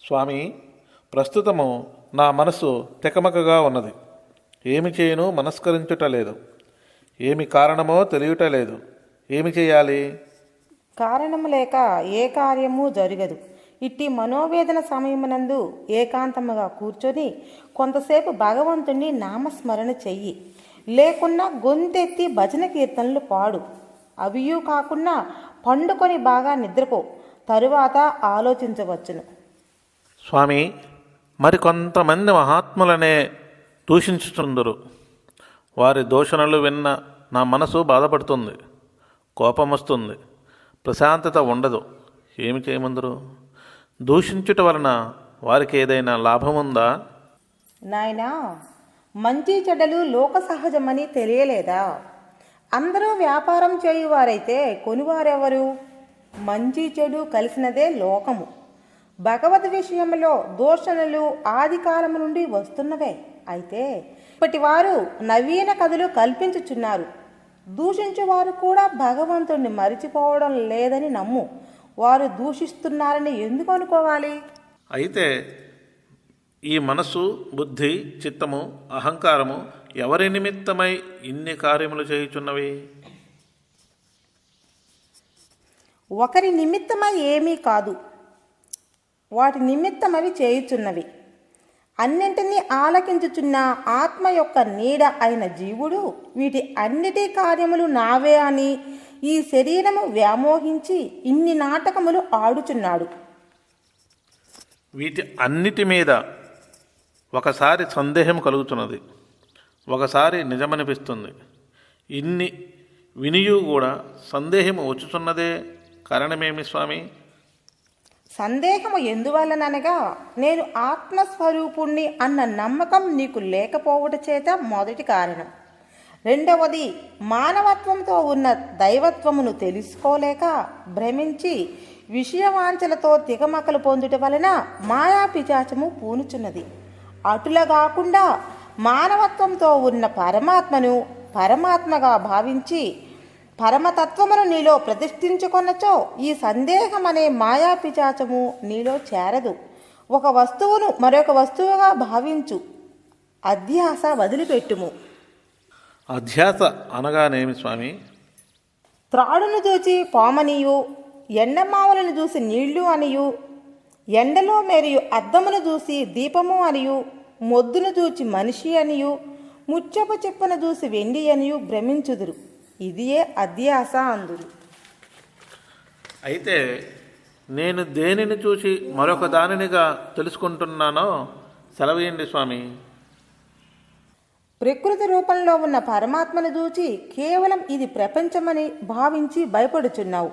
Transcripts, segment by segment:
స్వామి, ప్రస్తుతము నా మనసు తెకమకగా ఉన్నది. ఏమి చేయను మనస్కరించుటలేదు. ఏమి కారణమో తెలియటలేదు. ఏమి చేయాలి? కారణము లేక ఏ కార్యము జరగదు. ఇట్టి మనోవేదన సమయమునందు ఏకాంతముగా కూర్చొని కొంతసేపు భగవంతుణ్ణి నామస్మరణ చెయ్యి. లేకున్నా గొంతెత్తి భజన కీర్తనలు పాడు. అవియూ కాకుండా పండుకొని బాగా నిద్రపో. తరువాత ఆలోచించవచ్చును. స్వామి, మరికొంతమంది మహాత్ములనే దూషించుతుందరు. వారి దూషణలు విన్న నా మనసు బాధపడుతుంది, కోపం వస్తుంది, ప్రశాంతత ఉండదు. ఏమి చేయమందరు? దూషించుట వలన వారికి ఏదైనా లాభం ఉందా? నాయనా, మంచి చెడ్డలు లోక సహజమని తెలియలేదా? అందరూ వ్యాపారం చేయువారైతే కొనువారెవరు? మంచి చెడు కలిసినదే లోకము. భగవద్ విషయంలో దూషణలు ఆది కాలము నుండి వస్తున్నవే. అయితే ఇప్పటి వారు నవీన కథలు కల్పించుచున్నారు. దూషించువారు కూడా భగవంతుణ్ణి మరిచిపోవడం లేదని నమ్ము. వారు దూషిస్తున్నారని ఎందుకు అనుకోవాలి? అయితే ఈ మనస్సు, బుద్ధి, చిత్తము, అహంకారము ఎవరి నిమిత్తమై ఇన్ని కార్యములు చేయుచున్నవి? ఒకరి నిమిత్తమై ఏమీ కాదు, వాటి నిమిత్తమవి చేయుచున్నవి. అన్నింటినీ ఆలకించుచున్న ఆత్మ యొక్క నీడ అయిన జీవుడు వీటి అన్నిటి కార్యములు నావే అని ఈ శరీరము వ్యామోహించి ఇన్ని నాటకములు ఆడుచున్నాడు. వీటి అన్నిటి మీద ఒకసారి సందేహం కలుగుతున్నది, ఒకసారి నిజమనిపిస్తుంది. ఇన్ని వినియు కూడా సందేహము వచ్చుతున్నదే. కారణమేమి స్వామి? సందేహము ఎందువల్లనగా నేను ఆత్మస్వరూపుణ్ణి అన్న నమ్మకం నీకు లేకపోవట చేత మొదటి కారణం. రెండవది, మానవత్వంతో ఉన్న దైవత్వమును తెలుసుకోలేక భ్రమించి విషయవాంఛలతో తికమకలు పొందుట వలన మాయా పిశాచము పూనుచున్నది. అటులగాకుండా మానవత్వంతో ఉన్న పరమాత్మను పరమాత్మగా భావించి పరమతత్వమును నీలో ప్రతిష్ఠించుకొనచో ఈ సందేహం అనే మాయా పిశాచము నీలో చేరదు. ఒక వస్తువును మరొక వస్తువుగా భావించు. అధ్యాస వదిలిపెట్టుము. అధ్యాస అనగానేమి స్వామి? త్రాడును చూచి పామనియు, ఎండమావులను చూసి నీళ్లు అనియు, ఎండలో మెరియు అద్దమును చూసి దీపము అనియు, మొద్దును చూచి మనిషి అనియు, ముచ్చపు చెప్పును చూసి వెండి అనియు భ్రమించుదురు. ఇదియే అధ్యాస అందురు. అయితే నేను దేనిని చూసి మరొక దానినిగా తెలుసుకుంటున్నానో సెలవేయండి స్వామి. ప్రకృతి రూపంలో ఉన్న పరమాత్మను చూచి కేవలం ఇది ప్రపంచమని భావించి భయపడుచున్నావు.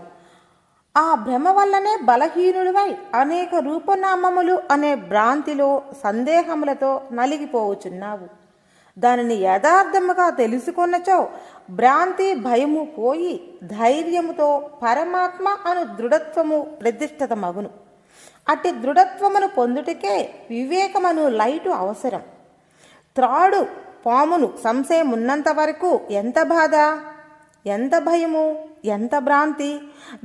ఆ భ్రమ వల్లనే బలహీనుడివై అనేక రూపనామములు అనే భ్రాంతిలో సందేహములతో నలిగిపోవచ్చున్నావు. దానిని యథార్థముగా తెలుసుకొన్నచో భ్రాంతి భయము పోయి ధైర్యముతో పరమాత్మ అను దృఢత్వము ప్రతిష్ఠితమగును. అట్టి దృఢత్వమును పొందుటకే వివేకమను లైటు అవసరం. త్రాడు పామును సంశయం ఉన్నంత వరకు ఎంత బాధ, ఎంత భయము, ఎంత భ్రాంతి.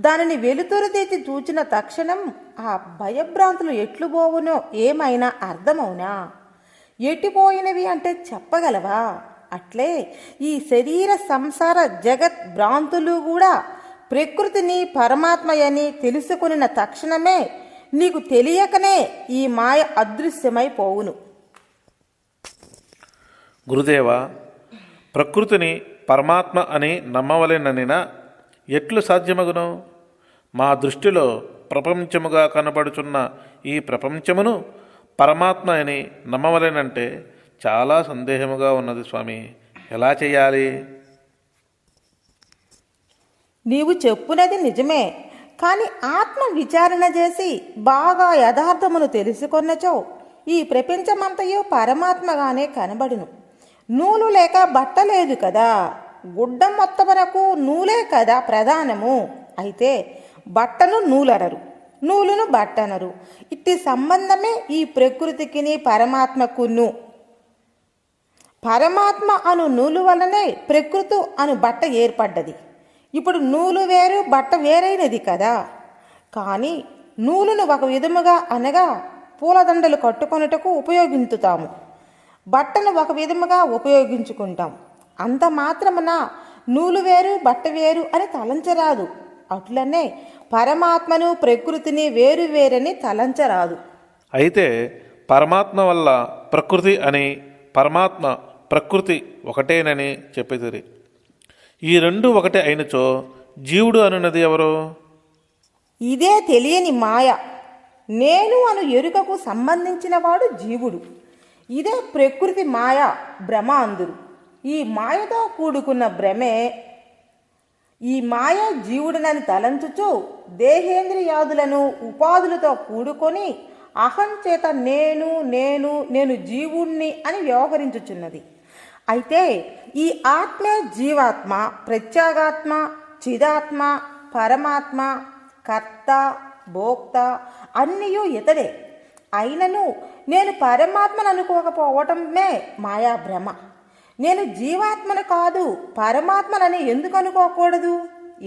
దానిని వెలుతురు తెచ్చి చూచిన తక్షణం ఆ భయభ్రాంతులు ఎట్లు పోవునో ఏమైనా అర్థమవునా? ఎట్టిపోయినవి అంటే చెప్పగలవా? అట్లే ఈ శరీర సంసార జగత్ భ్రాంతులు కూడా ప్రకృతిని పరమాత్మయని తెలుసుకున్న తక్షణమే నీకు తెలియకనే ఈ మాయ అదృశ్యమైపోవును. గురుదేవా, ప్రకృతిని పరమాత్మ అని నమ్మవలెననినా ఎట్లు సాధ్యమగును? మా దృష్టిలో ప్రపంచముగా కనబడుచున్న ఈ ప్రపంచమును పరమాత్మ అని నమ్మవలెనంటే చాలా సందేహముగా ఉన్నది స్వామి. ఎలా చేయాలి? నీవు చెప్పునది నిజమే, కానీ ఆత్మ విచారణ చేసి బాగా యథార్థమును తెలుసుకొన్నచో ఈ ప్రపంచమంతయు పరమాత్మగానే కనబడును. నూలు లేక బట్ట లేదు కదా, గుడ్డ మొత్తమునకు నూలే కదా ప్రధానము. అయితే బట్టను నూలనరు, నూలును బట్టనరు. ఇట్టి సంబంధమే ఈ ప్రకృతికిని పరమాత్మకును. పరమాత్మ అను నూలు వలనే ప్రకృతి అను బట్ట ఏర్పడ్డది. ఇప్పుడు నూలు వేరు, బట్ట వేరైనది కదా. కానీ నూలును ఒక విధముగా అనగా పూలదండలు కట్టుకొనుటకు ఉపయోగించుతాము. బట్టను ఒక విధముగా ఉపయోగించుకుంటాం. అంత మాత్రమున నూలు వేరు బట్ట వేరు అని తలంచరాదు. అట్లనే పరమాత్మను ప్రకృతిని వేరు వేరని తలంచరాదు. అయితే పరమాత్మ వల్ల ప్రకృతి అని, పరమాత్మ ప్రకృతి ఒకటేనని చెప్పితిరి. ఈ రెండు ఒకటే అయినచో జీవుడు అనున్నది ఎవరు? ఇదే తెలియని మాయ. నేను అను ఎరుకకు సంబంధించిన వాడు జీవుడు. ఇదే ప్రకృతి మాయ, భ్రమ అందురు. ఈ మాయతో కూడుకున్న భ్రమే ఈ మాయ జీవుడనని తలంచుచు దేహేంద్రియాదులను ఉపాధులతో కూడుకొని అహం చేత నేను నేను నేను జీవుణ్ణి అని వ్యవహరించుచున్నది. అయితే ఈ ఆత్మే జీవాత్మ, ప్రత్యేగాత్మ, చిదాత్మ, పరమాత్మ, కర్త, భోక్త అన్నీయూ ఇతడే. అయినను నేను పరమాత్మను అనుకోకపోవటమే మాయా భ్రమ. నేను జీవాత్మను కాదు పరమాత్మనని ఎందుకు అనుకోకూడదు?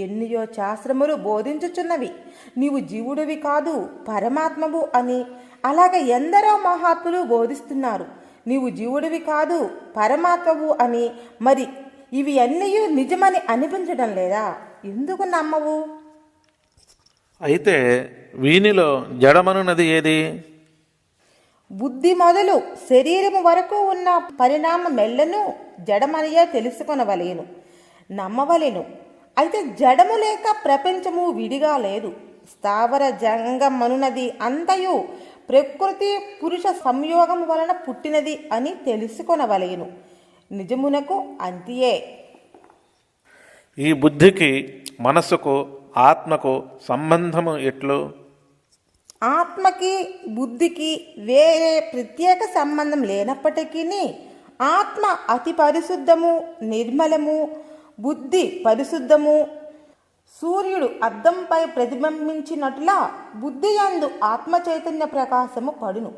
ఎన్నియో శాస్త్రములు బోధించుచున్నవి నీవు జీవుడివి కాదు పరమాత్మవు అని. అలాగే ఎందరో మహాత్ములు బోధిస్తున్నారు నీవు జీవుడివి కాదు పరమాత్మవు అని. మరి ఇవి అన్నీ నిజమని అనిపించడం లేదా? ఎందుకు నమ్మవు? అయితే వీనిలో జడమనున్నది ఏది? బుద్ధి మొదలు శరీరము వరకు ఉన్న పరిణామమెల్లను జడమనియే తెలుసుకొనవలేను, నమ్మవలెను. అయితే జడము లేక ప్రపంచము విడిగా లేదు. స్థావర జంగమనున్నది అంతయు ప్రకృతి పురుష సంయోగము వలన పుట్టినది అని తెలుసుకొనవలేను. నిజమునకు అంతియే. ఈ బుద్ధికి, మనస్సుకు, ఆత్మకు సంబంధము ఎట్లు? ఆత్మకి బుద్ధికి వేరే ప్రత్యేక సంబంధం లేనప్పటికీ ఆత్మ అతి పరిశుద్ధము, నిర్మలము, బుద్ధి పరిశుద్ధము. సూర్యుడు అద్దంపై ప్రతిబింబించినట్లా బుద్ధి యందు ఆత్మ చైతన్య ప్రకాశము పడును.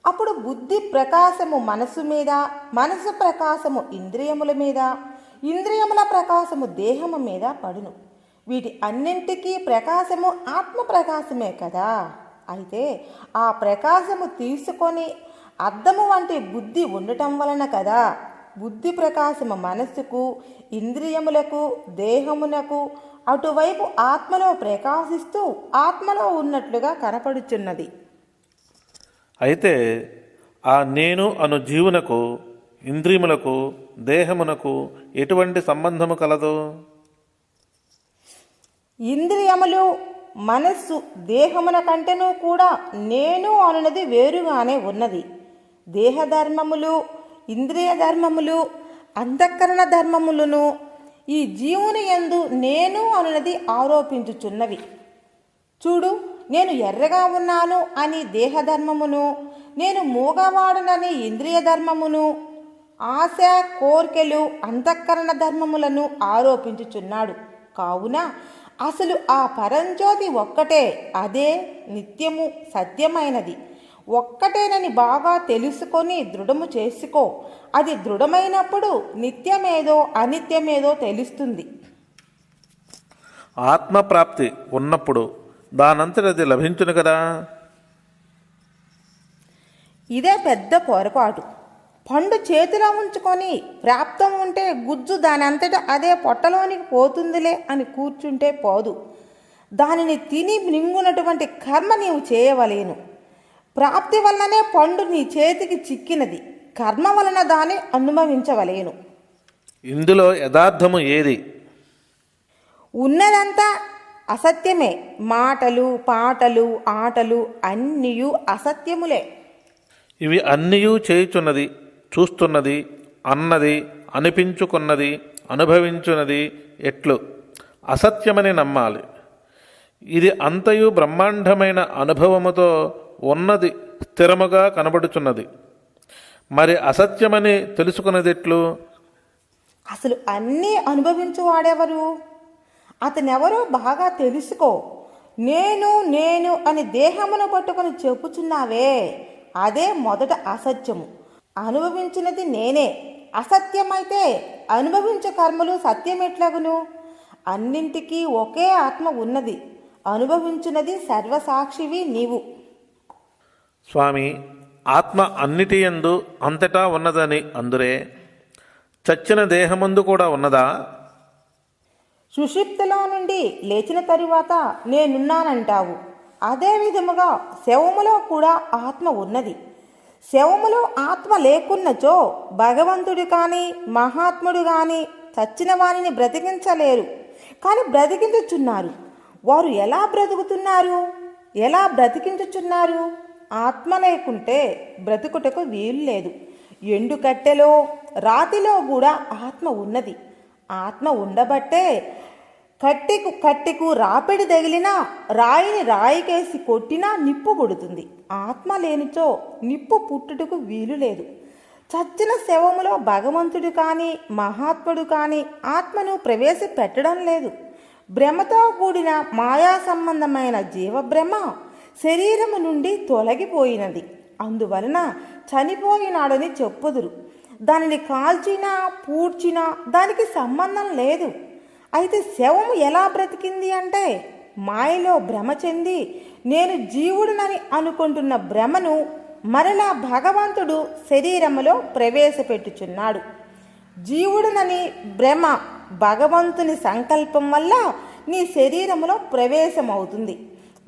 అప్పుడు బుద్ధి ప్రకాశము మనసు మీద, మనసు ప్రకాశము ఇంద్రియముల మీద, ఇంద్రియముల ప్రకాశము దేహము మీద పడును. వీటి అన్నింటికీ ప్రకాశము ఆత్మ ప్రకాశమే కదా. అయితే ఆ ప్రకాశము తీసుకొని అద్దము వంటి బుద్ధి ఉండటం వలన కదా బుద్ధి ప్రకాశము మనస్సుకు, ఇంద్రియములకు, దేహమునకు అటువైపు ఆత్మలో ప్రకాశిస్తూ ఆత్మలో ఉన్నట్లుగా కనపడుచున్నది. అయితే ఆ నేను అను జీవునకు, ఇంద్రియములకు, దేహమునకు ఎటువంటి సంబంధము కలదు? ఇంద్రియములు, మనస్సు, దేహమున కంటేనూ కూడా నేను అనున్నది వేరుగానే ఉన్నది. దేహధర్మములు, ఇంద్రియ ధర్మములు, అంతఃకరణ ధర్మములను ఈ జీవుని యందు నేను అనున్నది ఆరోపించుచున్నవి. చూడు, నేను ఎర్రగా ఉన్నాను అని దేహధర్మమును, నేను మూగవాడనని ఇంద్రియ ధర్మమును, ఆశ, కోర్కెలు, అంతఃకరణ ధర్మములను ఆరోపించుచున్నాడు. కావున అసలు ఆ పరంజ్యోతి ఒక్కటే, అదే నిత్యము సత్యమైనది. ఒక్కటేనని బాగా తెలుసుకొని దృఢము చేసుకో. అది దృఢమైనప్పుడు నిత్యమేదో అనిత్యమేదో తెలుస్తుంది. ఆత్మప్రాప్తి ఉన్నప్పుడు దానంతటది లభించును కదా. ఇదే పెద్ద పొరపాటు. పండు చేతిలో ఉంచుకొని ప్రాప్తం ఉంటే గుజ్జు దానంతటా అదే పొట్టలోనికి పోతుందిలే అని కూర్చుంటే పోదు. దానిని తిని మింగునటువంటి కర్మ నీవు చేయవలేను. ప్రాప్తి వలననే పండు నీ చేతికి చిక్కినది, కర్మ వలన దాన్ని అనుభవించవలేను. ఇందులో యథార్థము ఏది? ఉన్నదంతా అసత్యమే. మాటలు, పాటలు, ఆటలు అన్నీయు అసత్యములే. ఇవి అన్నీయూ చేయుచున్నది, చూస్తున్నది, అన్నది, అనిపించుకున్నది, అనుభవించున్నది ఎట్లు అసత్యమని నమ్మాలి. ఇది అంతయు బ్రహ్మాండమైన అనుభవముతో ఉన్నది, స్థిరముగా కనబడుచున్నది. మరి అసత్యమని తెలుసుకున్నది ఎట్లు? అసలు అన్నీ అనుభవించువాడెవరు? అతనెవరో బాగా తెలుసుకో. నేను నేను అని దేహమును పట్టుకొని చెప్పుచున్నావే, అదే మొదట అసత్యము. అనుభవించినది నేనే. అసత్యమైతే అనుభవించే కర్మలు సత్యమెట్లగును? అన్నింటికీ ఒకే ఆత్మ ఉన్నది. అనుభవించున్నది సర్వసాక్షివి నీవు. స్వామి, ఆత్మ అన్నిటి యందు అంతటా ఉన్నదని అందురే చచ్చిన దేహమందు కూడా ఉన్నదా? సుషుప్తిలో నుండి లేచిన తరువాత నేనున్నానంటావు. అదే విధముగా శవములో కూడా ఆత్మ ఉన్నది. శవములో ఆత్మ లేకున్నచో భగవంతుడు కానీ మహాత్ముడు కానీ చచ్చిన వారిని బ్రతికించలేరు, కానీ బ్రతికించుచున్నారు. వారు ఎలా బ్రతుకుతున్నారు? ఎలా బ్రతికించుచున్నారు? ఆత్మ లేకుంటే బ్రతుకుటకు వీలు లేదు. ఎండు కట్టెలో రాతిలో కూడా ఆత్మ ఉన్నది. ఆత్మ ఉండబట్టే కట్టెకు రాపిడి తగిలినా రాయిని రాయికేసి కొట్టినా నిప్పు కొడుతుంది. ఆత్మ లేనిచో నిప్పు పుట్టుటకు వీలు లేదు. చచ్చిన శవములో భగవంతుడు కానీ మహాత్ముడు కానీ ఆత్మను ప్రవేశపెట్టడం లేదు. భ్రమతో కూడిన మాయా సంబంధమైన జీవభ్రమ శరీరము నుండి తొలగిపోయినది. అందువలన చనిపోయినాడని చెప్పుదురు. దానిని కాల్చినా పూడ్చినా దానికి సంబంధం లేదు. అయితే శవము ఎలా బ్రతికింది అంటే మాయలో భ్రమ చెంది నేను జీవుడునని అనుకుంటున్న భ్రమను మరలా భగవంతుడు శరీరములో ప్రవేశపెట్టుచున్నాడు. జీవుడునని భ్రమ భగవంతుని సంకల్పం వల్ల నీ శరీరములో ప్రవేశమవుతుంది.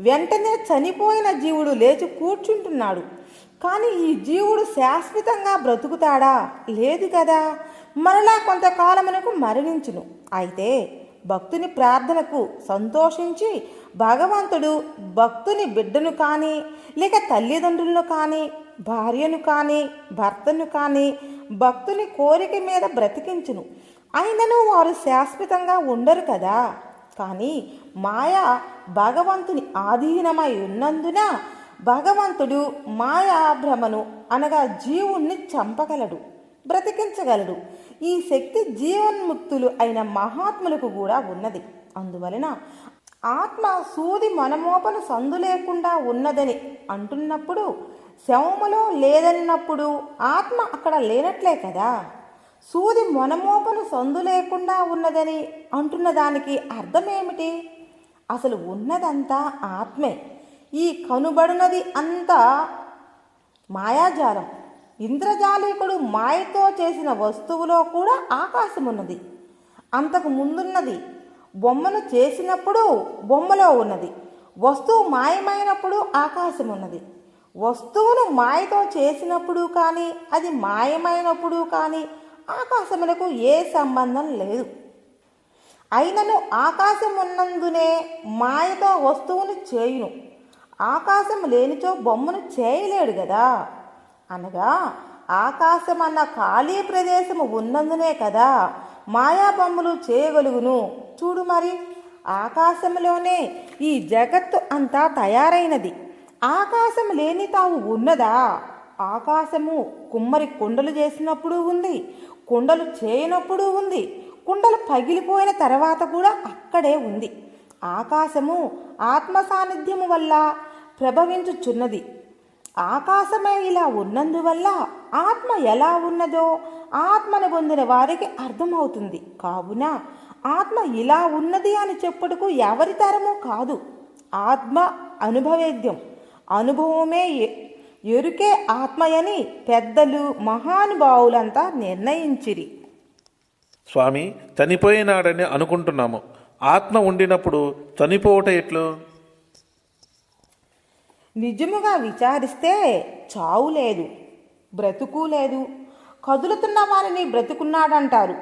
వెంటనే చనిపోయిన జీవుడు లేచి కూర్చుంటున్నాడు. కానీ ఈ జీవుడు శాశ్వతంగా బ్రతుకుతాడా? లేదు కదా. మరలా కొంతకాలమునకు మరణించును. అయితే భక్తుని ప్రార్థనకు సంతోషించి భగవంతుడు భక్తుని బిడ్డను కానీ లేక తల్లిదండ్రులను కానీ భార్యను కానీ భర్తను కానీ భక్తుని కోరిక మీద బ్రతికించును. అయినను వారు శాశ్వతంగా ఉండరు కదా. కానీ మాయ భగవంతుని ఆధీనమై ఉన్నందున భగవంతుడు మాయాభ్రమను అనగా జీవుణ్ణి చంపగలడు, బ్రతికించగలడు. ఈ శక్తి జీవన్ముక్తులు అయిన మహాత్ములకు కూడా ఉన్నది. అందువలన ఆత్మ సూది మనమోపను సందు లేకుండా ఉన్నదని అంటున్నప్పుడు, శవములో లేదన్నప్పుడు ఆత్మ అక్కడ లేనట్లే కదా. సూది మనమోపను సందు లేకుండా ఉన్నదని అంటున్న దానికి అర్థమేమిటి? అసలు ఉన్నదంతా ఆత్మే. ఈ కనుబడినది అంతా మాయాజాలం. ఇంద్రజాలికుడు మాయతో చేసిన వస్తువులో కూడా ఆకాశం ఉన్నది. అంతకు ముందున్నది. బొమ్మను చేసినప్పుడు బొమ్మలో ఉన్నది. వస్తువు మాయమైనప్పుడు ఆకాశం ఉన్నది. వస్తువును మాయతో చేసినప్పుడు కానీ అది మాయమైనప్పుడు కానీ ఆకాశమునకు ఏ సంబంధం లేదు. అయినను ఆకాశం ఉన్నందునే మాయతో వస్తువును చేయును. ఆకాశం లేనిచో బొమ్మను చేయలేడు కదా. అనగా ఆకాశం అన్న ఖాళీ ప్రదేశము ఉన్నందునే కదా మాయా బొమ్మలు చేయగలుగును. చూడు మరి, ఆకాశంలోనే ఈ జగత్తు అంతా తయారైనది. ఆకాశం లేని తావు ఉన్నదా? ఆకాశము కుమ్మరి కుండలు చేసినప్పుడు ఉంది, కుండలు చేయనప్పుడు ఉంది, కుండలు పగిలిపోయిన తర్వాత కూడా అక్కడే ఉంది. ఆకాశము ఆత్మ సాన్నిధ్యము వల్ల ప్రభవించుచున్నది. ఆకాశమే ఇలా ఉన్నందువల్ల ఆత్మ ఎలా ఉన్నదో ఆత్మను పొందిన వారికి అర్థమవుతుంది. కావున ఆత్మ ఇలా ఉన్నది అని చెప్పుటకు ఎవరి తరము కాదు. ఆత్మ అనుభవేద్యం. అనుభవమే ఎరుకే ఆత్మయని పెద్దలు మహానుభావులంతా నిర్ణయించిరి. స్వామి, చనిపోయినాడని అనుకుంటున్నాము. ఆత్మ ఉండినప్పుడు చనిపోవట ఎట్లు? నిజముగా విచారిస్తే చావు లేదు, బ్రతుకు లేదు. కదులుతున్న వారిని బ్రతుకున్నాడంటారు,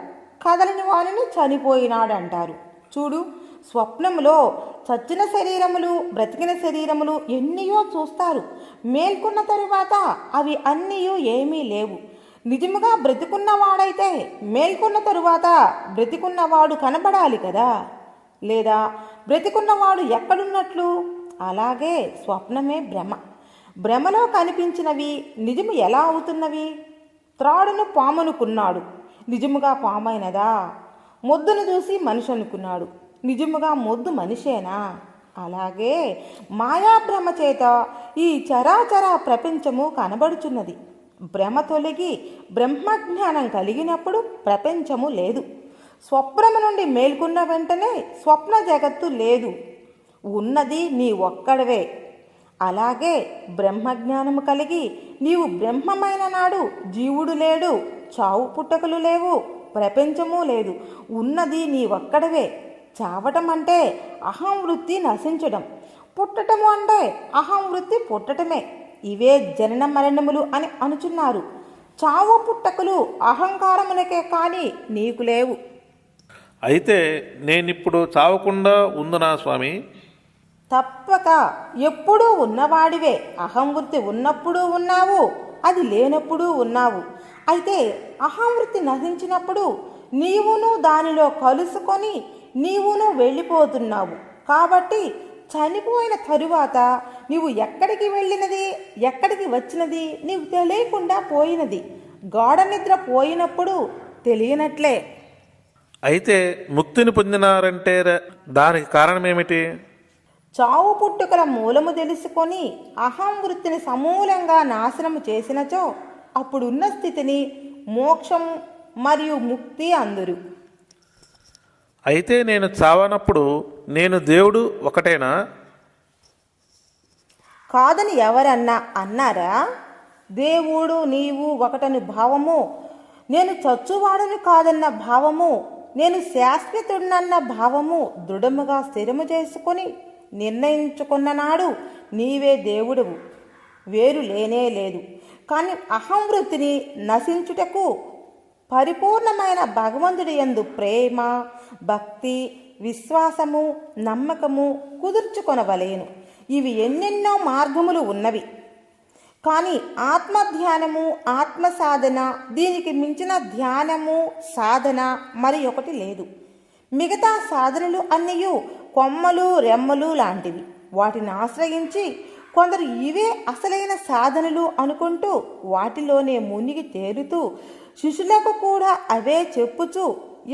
కదలని వారిని చనిపోయినాడంటారు. చూడు, స్వప్నములో చచ్చిన శరీరములు బ్రతికిన శరీరములు ఎన్నియో చూస్తారు. మేల్కొన్న తరువాత అవి అన్నీ ఏమీ లేవు. నిజముగా బ్రతికున్నవాడైతే మేల్కొన్న తరువాత బ్రతికున్నవాడు కనబడాలి కదా. లేదా బ్రతికున్నవాడు ఎక్కడున్నట్లు? అలాగే స్వప్నమే భ్రమ. భ్రమలో కనిపించినవి నిజము ఎలా అవుతున్నవి? త్రాడును పామనుకున్నాడు, నిజముగా పామైనదా? మొద్దును చూసి మనిషి అనుకున్నాడు, నిజముగా మొద్దు మనిషేనా? అలాగే మాయాభ్రమ చేత ఈ చరాచర ప్రపంచము కనబడుచున్నది. భ్రమ తొలగి బ్రహ్మజ్ఞానం కలిగినప్పుడు ప్రపంచము లేదు. స్వప్నము నుండి మేల్కొన్న వెంటనే స్వప్న జగత్తు లేదు. ఉన్నది నీ ఒక్కడవే. అలాగే బ్రహ్మజ్ఞానము కలిగి నీవు బ్రహ్మమైన నాడు జీవుడు లేడు, చావు పుట్టకలు లేవు, ప్రపంచము లేదు, ఉన్నది నీవొక్కడవే. చావటం అంటే అహం వృత్తి నశించడం, పుట్టటము అంటే అహం వృత్తి పుట్టటమే. ఇవే జనన మరణములు అని అనుచున్నారు. చావు పుట్టకలు అహంకారమునకే కానీ నీకు లేవు. అయితే నేనిప్పుడు చావకుండా ఉందునా స్వామి? తప్పక ఎప్పుడూ ఉన్నవాడివే. అహంవృత్తి ఉన్నప్పుడు ఉన్నావు, అది లేనప్పుడు ఉన్నావు. అయితే అహంవృత్తి నశించినప్పుడు నీవును దానిలో కలుసుకొని నీవును వెళ్ళిపోతున్నావు. కాబట్టి చనిపోయిన తరువాత నీవు ఎక్కడికి వెళ్ళినది, ఎక్కడికి వచ్చినది నీవు తెలియకుండా పోయినది. గాఢ నిద్ర పోయినప్పుడు తెలియనట్లే. అయితే ముక్తిని పొందినారంటే దానికి కారణమేమిటి? చావు పుట్టుకల మూలము తెలుసుకొని అహం వృత్తిని సమూలంగా నాశనము చేసినచో అప్పుడున్న స్థితిని మోక్షం మరియు ముక్తి అందురు. అయితే నేను చావనప్పుడు నేను దేవుడు ఒకటేనా? కాదని ఎవరన్నా అన్నారా? దేవుడు నీవు ఒకటని భావము, నేను చచ్చువాడను కాదన్న భావము, నేను శాశ్వతుడినన్న భావము దృఢముగా స్థిరము చేసుకొని నిర్ణయించుకున్న నాడు నీవే దేవుడవు, వేరు లేనే లేదు. కానీ అహంవృత్తిని నశించుటకు పరిపూర్ణమైన భగవంతుడి యందు ప్రేమ, భక్తి, విశ్వాసము, నమ్మకము కుదుర్చుకొనవలేను. ఇవి ఎన్నెన్నో మార్గములు ఉన్నవి. కానీ ఆత్మధ్యానము, ఆత్మ సాధన, దీనికి మించిన ధ్యానము సాధన మరి ఒకటి లేదు. మిగతా సాధనలు అన్నీ కొమ్మలు రెమ్మలు లాంటివి. వాటిని ఆశ్రయించి కొందరు ఇవే అసలైన సాధనలు అనుకుంటూ వాటిలోనే మునిగి తేలుతూ శిష్యులకు కూడా అవే చెప్పుచూ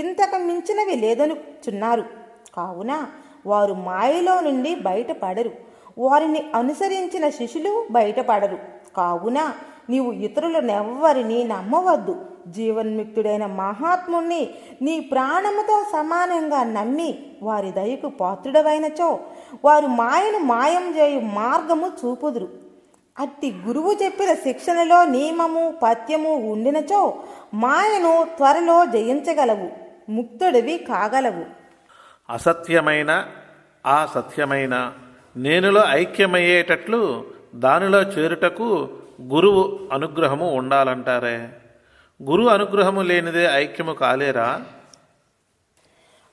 ఇంతకు మించినవి లేదనుచున్నారు. కావున వారు మాయలో నుండి బయటపడరు. వారిని అనుసరించిన శిష్యులు బయటపడరు. కావున నీవు ఇతరులనెవ్వరినీ నమ్మవద్దు. జీవన్ముక్తుడైన మహాత్ముణ్ణి నీ ప్రాణముతో సమానంగా నమ్మి వారి దయకు పాత్రుడవైనచో వారు మాయను మాయం చేయు మార్గము చూపుదురు. అట్టి గురువు చెప్పిన శిక్షణలో నియమము పథ్యము ఉండినచో మాయను త్వరలో జయించగలవు, ముక్తుడివి కాగలవు. అసత్యమైన ఆ సత్యమైన నేనులో ఐక్యమయ్యేటట్లు దానిలో చేరుటకు గురువు అనుగ్రహము ఉండాలంటారే. గురువు అనుగ్రహము లేనిదే ఐక్యము కాలేరా?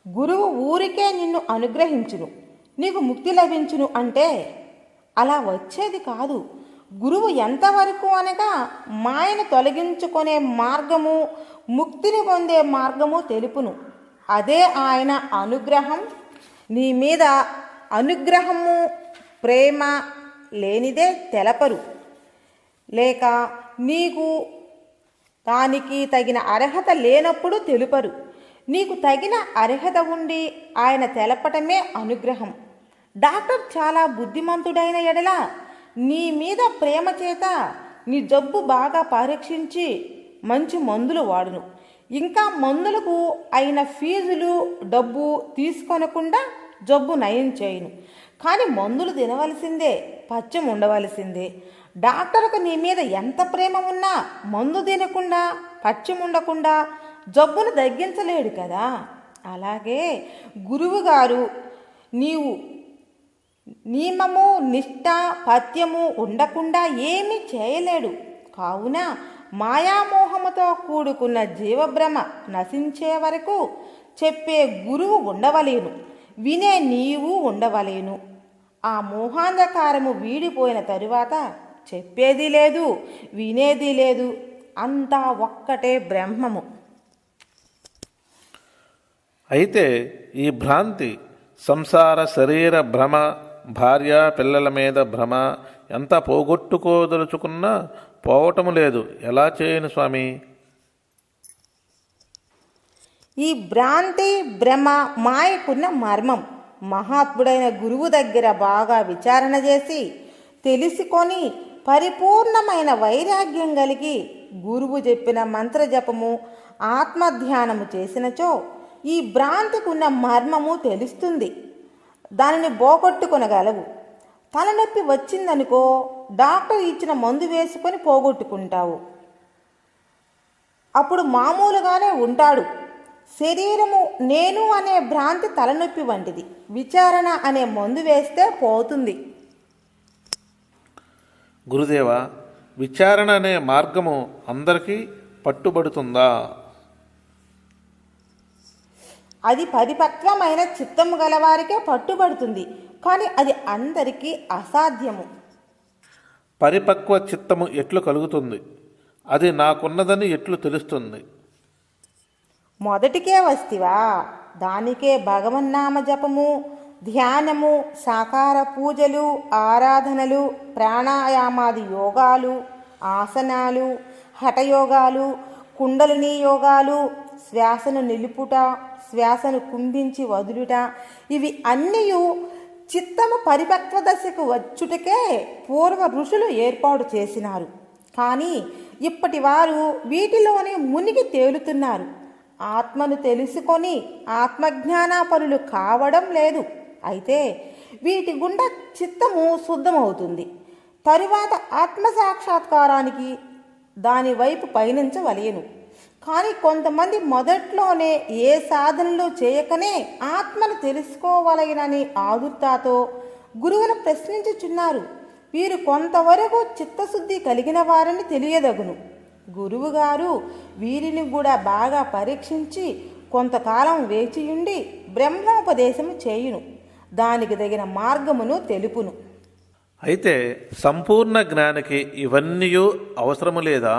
గురువు ఊరికే నిన్ను అనుగ్రహించును, నీకు ముక్తి లభించును అంటే అలా వచ్చేది కాదు. గురువు ఎంతవరకు అనగా మాయను తొలగించుకునే మార్గము, ముక్తిని పొందే మార్గము తెలుపును. అదే ఆయన అనుగ్రహం. నీ మీద అనుగ్రహము ప్రేమ లేనిదే తెలపరు, లేక నీకు దానికి తగిన అర్హత లేనప్పుడు తెలుపరు. నీకు తగిన అర్హత ఉండి ఆయన తెలపటమే అనుగ్రహం. డాక్టర్ చాలా బుద్ధిమంతుడైన ఎడల నీ మీద ప్రేమ చేత నీ జబ్బు బాగా పరీక్షించి మంచి మందులు వాడును. ఇంకా మందులకు అయిన ఫీజులు డబ్బు తీసుకొనకుండా జబ్బు నయం చేయును. కానీ మందులు తినవలసిందే, పచ్చం ఉండవలసిందే. డాక్టర్కు నీ మీద ఎంత ప్రేమ ఉన్నా మందు తినకుండా పచ్చం ఉండకుండా జబ్బును తగ్గించలేడు కదా. అలాగే గురువుగారు నీవు నియమము నిష్ఠ పథ్యము ఉండకుండా ఏమీ చేయలేడు. కావున మాయామోహముతో కూడుకున్న జీవభ్రమ నశించే వరకు చెప్పే గురువు ఉండవలేను, వినే నీవు ఉండవలేను. ఆ మోహాంధకారము వీడిపోయిన తరువాత చెప్పేది లేదు, వినేది లేదు, అంతా ఒక్కటే బ్రహ్మము. అయితే ఈ భ్రాంతి, సంసార శరీర భ్రమ, భార్య పిల్లల మీద భ్రమ ఎంత పోగొట్టుకోదలుచుకున్నా పోవటము లేదు. ఎలా చేయను స్వామి? ఈ భ్రాంతి భ్రమ మాయకున్న మర్మం మహాత్ముడైన గురువు దగ్గర బాగా విచారణ చేసి తెలుసుకొని పరిపూర్ణమైన వైరాగ్యం కలిగి గురువు చెప్పిన మంత్రజపము ఆత్మధ్యానము చేసినచో ఈ భ్రాంతికున్న మర్మము తెలుస్తుంది. దానిని పోగొట్టుకొనగలవు. తలనొప్పి వచ్చిందనుకో డాక్టర్ ఇచ్చిన మందు వేసుకొని పోగొట్టుకుంటావు. అప్పుడు మామూలుగానే ఉంటాడు. శరీరము నేను అనే భ్రాంతి తలనొప్పి వంటిది. విచారణ అనే మందు వేస్తే పోతుంది. గురుదేవ, విచారణ అనే మార్గము అందరికీ పట్టుబడుతుందా? అది పరిపక్వమైన చిత్తము గలవారికే పట్టుబడుతుంది, కానీ అది అందరికీ అసాధ్యము. పరిపక్వ చిత్తము ఎట్లు కలుగుతుంది? అది నాకున్నదని ఎట్లు తెలుస్తుంది? మొదటికే వస్తివా? దానికే భగవన్నామ జపము, ధ్యానము, సాకార పూజలు, ఆరాధనలు, ప్రాణాయామాది యోగాలు, ఆసనాలు, హఠయోగాలు, కుండలిని యోగాలు, శ్వాసను నిలుపుట, శ్వాసను కుంభించి వదులుట, ఇవి అన్నీ చిత్తము పరిపక్వ దశకు వచ్చుటకే పూర్వ ఋషులు ఏర్పాటు చేసినారు. కానీ ఇప్పటి వారు వీటిలోనే మునిగి తేలుతున్నారు. ఆత్మను తెలుసుకొని ఆత్మజ్ఞానాపరులు కావడం లేదు. అయితే వీటి గుండా చిత్తము శుద్ధమవుతుంది. తరువాత ఆత్మసాక్షాత్కారానికి దాని వైపు పయనించవలెను. కానీ కొంతమంది మొదట్లోనే ఏ సాధనలు చేయకనే ఆత్మను తెలుసుకోవలెనని ఆదుర్తాతో గురువును ప్రశ్నించుచున్నారు. వీరు కొంతవరకు చిత్తశుద్ధి కలిగిన వారని తెలియదగును. గురువుగారు వీరిని కూడా బాగా పరీక్షించి కొంతకాలం వేచియుండి బ్రహ్మోపదేశము చేయును. దానికి తగిన మార్గమును తెలుపును. అయితే సంపూర్ణ జ్ఞానికి ఇవన్నీ అవసరము లేదా?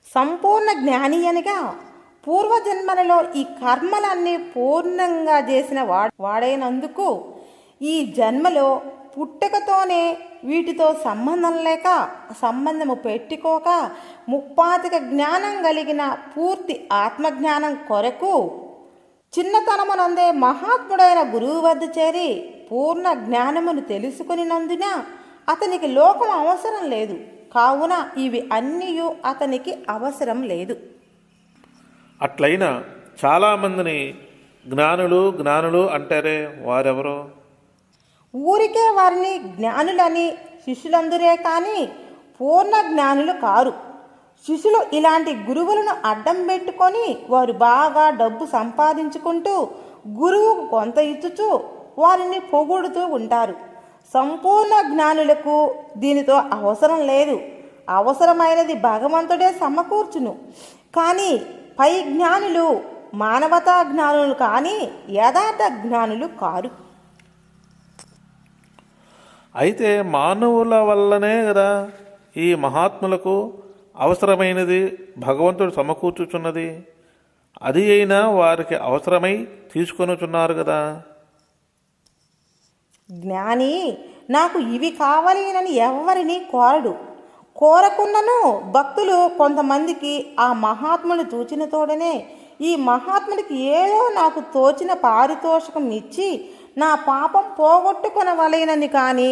సంపూర్ణ జ్ఞాని అనగా పూర్వజన్మలలో ఈ కర్మలన్నీ పూర్ణంగా చేసిన వాడైనందుకు ఈ జన్మలో పుట్టకతోనే వీటితో సంబంధం లేక సంబంధము పెట్టుకోక ముప్పాతిక జ్ఞానం కలిగిన పూర్తి ఆత్మజ్ఞానం కొరకు చిన్నతనమునందే మహాత్ముడైన గురువు వద్ద చేరి పూర్ణ జ్ఞానమును తెలుసుకునినందున అతనికి లోకం అవసరం లేదు. కావున ఇవి అన్నీ అతనికి అవసరం లేదు. అట్లయినా చాలామందిని జ్ఞానులు జ్ఞానులు అంటారే, వారెవరో? ఊరికే వారిని జ్ఞానులని శిష్యులందరే కానీ పూర్ణ జ్ఞానులు కారు. శిష్యులు ఇలాంటి గురువులను అడ్డం పెట్టుకొని వారు బాగా డబ్బు సంపాదించుకుంటూ గురువుకు కొంత ఇచ్చుచూ వారిని పొగుడుతూ ఉంటారు. సంపూర్ణ జ్ఞానులకు దీనితో అవసరం లేదు. అవసరమైనది భగవంతుడే సమకూర్చును. కానీ పై జ్ఞానులు మానవతా జ్ఞానులు కానీ యథార్థ జ్ఞానులు కారు. అయితే మానవుల వల్లనే కదా ఈ మహాత్ములకు అవసరమైనది భగవంతుడు సమకూర్చుచున్నది. అది అయినా వారికి అవసరమై తీసుకొనుచున్నారు కదా. జ్ఞాని నాకు ఇవి కావాలని ఎవరిని కోరడు. కోరకున్నను భక్తులు కొంతమందికి ఆ మహాత్ముని చూచిన తోడనే ఈ మహాత్ముడికి ఏదో నాకు తోచిన పారితోషికం ఇచ్చి నా పాపం పోగొట్టుకొనవలెనని కానీ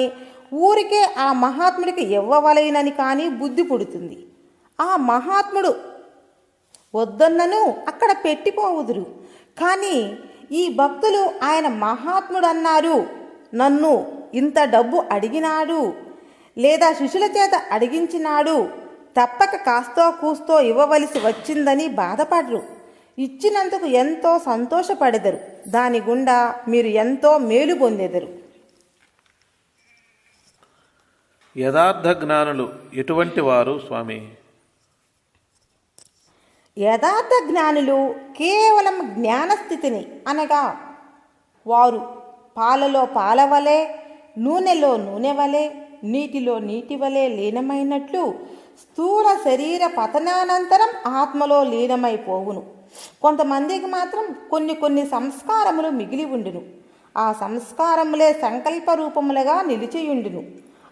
ఊరికే ఆ మహాత్ముడికి ఇవ్వవలెనని కానీ బుద్ధి పుడుతుంది. ఆ మహాత్ముడు వద్దన్నను అక్కడ పెట్టిపోవుదురు. కానీ ఈ భక్తులు ఆయన మహాత్ముడు అన్నారు, నన్ను ఇంత డబ్బు అడిగినాడు లేదా శిష్యుల చేత అడిగించినాడు, తప్పక కాస్తో కూస్తో ఇవ్వవలసి వచ్చిందని బాధపడరు. ఇచ్చినందుకు ఎంతో సంతోషపడెదరు. దాని గుండా మీరు ఎంతో మేలు పొందెదరు. యథార్థ జ్ఞానులు ఎటువంటి వారు స్వామి? యథార్థ జ్ఞానులు కేవలం జ్ఞానస్థితిని అనగా వారు పాలలో పాలవలే, నూనెలో నూనె వలె, నీటిలో నీటి వలె లీనమైనట్లు స్థూల శరీర పతనానంతరం ఆత్మలో లీనమైపోవును. కొంతమందికి మాత్రం కొన్ని సంస్కారములు మిగిలి ఉండును. ఆ సంస్కారములే సంకల్ప రూపములుగా నిలిచియుండును.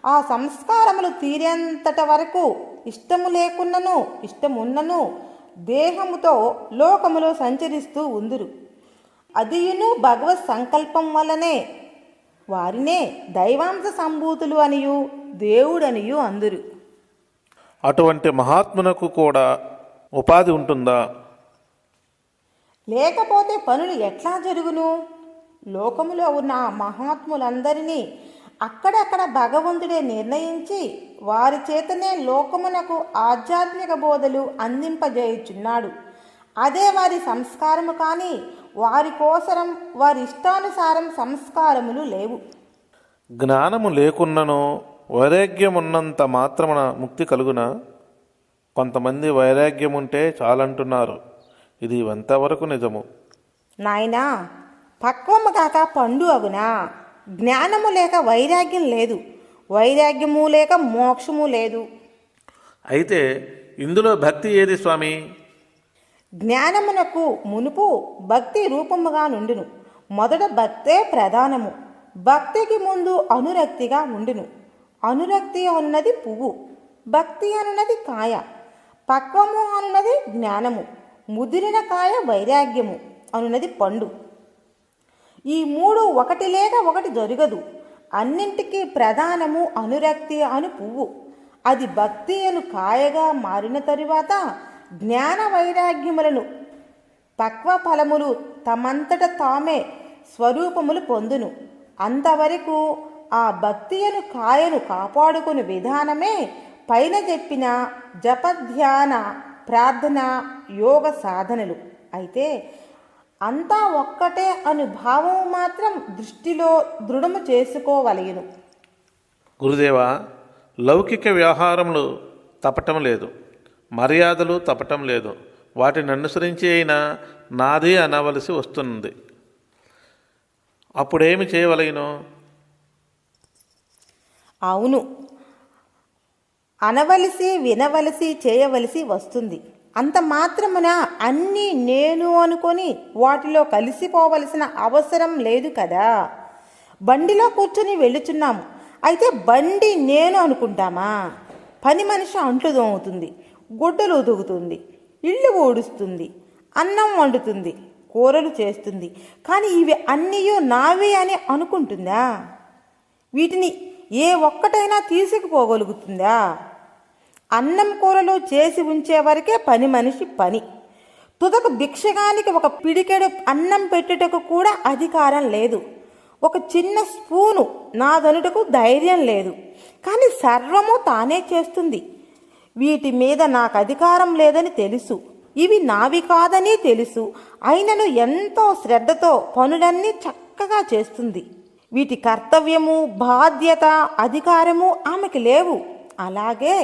ఆ సంస్కారములు తీరేంతట వరకు ఇష్టము లేకున్నను ఇష్టమున్నను దేహముతో లోకములో సంచరిస్తూ ఉందురు. అదియును భగవత్ సంకల్పం వల్లనే. వారినే దైవాంశ సంభూతులు అనియు దేవుడనియు అందురు. అటువంటి మహాత్మునకు కూడా ఉపాధి ఉంటుందా? లేకపోతే పనులు ఎట్లా జరుగును? లోకములో ఉన్న ఆ మహాత్ములందరినీ అక్కడక్కడ భగవంతుడే నిర్ణయించి వారి చేతనే లోకమునకు ఆధ్యాత్మిక బోధలు అందింపజేయుచున్నాడు. అదే వారి సంస్కారము కానీ వారి కోసరం వారి ఇష్టానుసారం సంస్కారములు లేవు. జ్ఞానము లేకున్నను వైరాగ్యమున్నంత మాత్రమున ముక్తి కలుగునా? కొంతమంది వైరాగ్యం ఉంటే చాలంటున్నారు. ఇది ఎంతవరకు నిజము? నాయనా, పక్వము కాక పండు అగునా. జ్ఞానము లేక వైరాగ్యం లేదు, వైరాగ్యము లేక మోక్షము లేదు. అయితే ఇందులో భక్తి ఏది స్వామి? జ్ఞానమునకు మునుపు భక్తి రూపముగా నుండును. మొదట భక్తే ప్రధానము. భక్తికి ముందు అనురక్తిగా ఉండును. అనురక్తి అనున్నది పువ్వు, భక్తి అనున్నది కాయ. పక్వము అనున్నది జ్ఞానము, ముదిరిన కాయ వైరాగ్యము అనున్నది పండు. ఈ మూడు ఒకటి లేక ఒకటి జరగదు. అన్నింటికీ ప్రధానము అనురక్తి అను పువ్వు. అది భక్తి అను కాయగా మారిన తరువాత జ్ఞాన వైరాగ్యములను పక్వ ఫలములు తమంతట తామే స్వరూపములు పొందును. అంతవరకు ఆ భక్తి అను కాయను కాపాడుకుని విధానమే పైన చెప్పిన జపధ్యాన ప్రార్థన యోగ సాధనలు. అయితే అంతా ఒక్కటే అను భావం మాత్రం దృష్టిలో దృఢము చేసుకోవలయును. గురుదేవా, లౌకిక వ్యవహారములు తప్పటం లేదు, మర్యాదలు తప్పటం లేదు. వాటిని అనుసరించి అయినా నాది అనవలసి వస్తుంది. అప్పుడేమి చేయవలయను? అవును, అనవలసి వినవలసి చేయవలసి వస్తుంది. అంత మాత్రమున అన్నీ నేను అనుకొని వాటిలో కలిసిపోవలసిన అవసరం లేదు కదా. బండిలో కూర్చొని వెళ్ళుచున్నాము, అయితే బండి నేను అనుకుంటామా? పని మనిషి అంట్లు దోముతుంది, గుడ్డలు ఉతుకుతుంది, ఇళ్ళు ఊడుస్తుంది, అన్నం వండుతుంది, కూరలు చేస్తుంది. కానీ ఇవి అన్నీ నావే అని అనుకుంటుందా? వీటిని ఏ ఒక్కటైనా తీసుకుపోగలుగుతుందా? అన్నం కూరలు చేసి ఉంచే వరకే పని మనిషి పని. తుదకు భిక్షగానికి ఒక పిడికెడు అన్నం పెట్టుటకు కూడా అధికారం లేదు. ఒక చిన్న స్పూను నాదనుటకు ధైర్యం లేదు. కానీ సర్వము తానే చేస్తుంది. వీటి మీద నాకు అధికారం లేదని తెలుసు, ఇవి నావి కాదని తెలుసు. అయినను ఎంతో శ్రద్ధతో పనులన్నీ చక్కగా చేస్తుంది. వీటి కర్తవ్యము, బాధ్యత, అధికారము ఆమెకి లేవు. అలాగే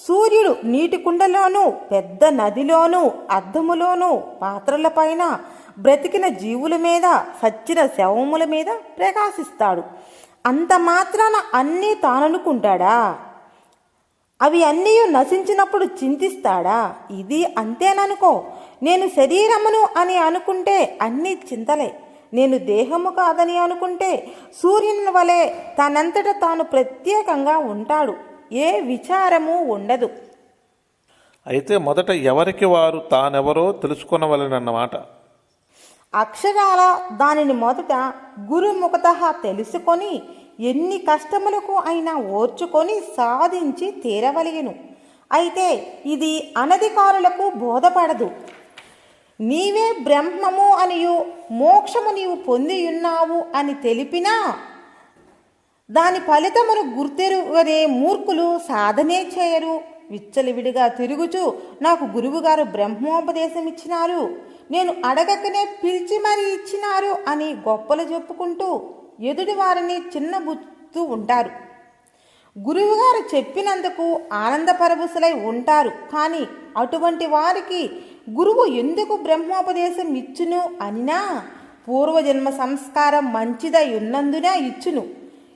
సూర్యుడు నీటి కుండలోనూ, పెద్ద నదిలోనూ, అద్దములోనూ, పాత్రలపైన, బ్రతికిన జీవుల మీద, సచ్చిన శవముల మీద ప్రకాశిస్తాడు. అంత మాత్రాన అన్నీ తాననుకుంటాడా? అవి అన్నీ నశించినప్పుడు చింతిస్తాడా? ఇది అంతేననుకో. నేను శరీరమును అని అనుకుంటే అన్నీ చింతలే. నేను దేహము కాదని అనుకుంటే సూర్యుని వలె తనంతట తాను ప్రత్యేకంగా ఉంటాడు. ఏ విచారము ఉండదు. అయితే మొదట ఎవరికి వారు తానెవరో తెలుసుకొనవలెనన్నమాట. అక్షరాల దానిని మొదట గురుముఖతః తెలుసుకొని ఎన్ని కష్టములకు అయినా ఓర్చుకొని సాధించి తీరవలెను. అయితే ఇది అనధికారులకు బోధపడదు. నీవే బ్రహ్మము అనియు మోక్షము నీవు పొందియున్నావు అని తెలిపినా దాని ఫలితమును గుర్తెరుగనే మూర్ఖులు సాధనే చేయరు. విచ్చలవిడిగా తిరుగుచూ నాకు గురువుగారు బ్రహ్మోపదేశం ఇచ్చినారు, నేను అడగకనే పిలిచి మరీ ఇచ్చినారు అని గొప్పలు చెప్పుకుంటూ ఎదుటి వారిని చిన్నబుచ్చుతూ ఉంటారు. గురువుగారు చెప్పినందుకు ఆనందపరవశులై ఉంటారు. కానీ అటువంటి వారికి గురువు ఎందుకు బ్రహ్మోపదేశం ఇచ్చును అనినా పూర్వజన్మ సంస్కారం మంచిదై ఉన్నందున ఇచ్చును.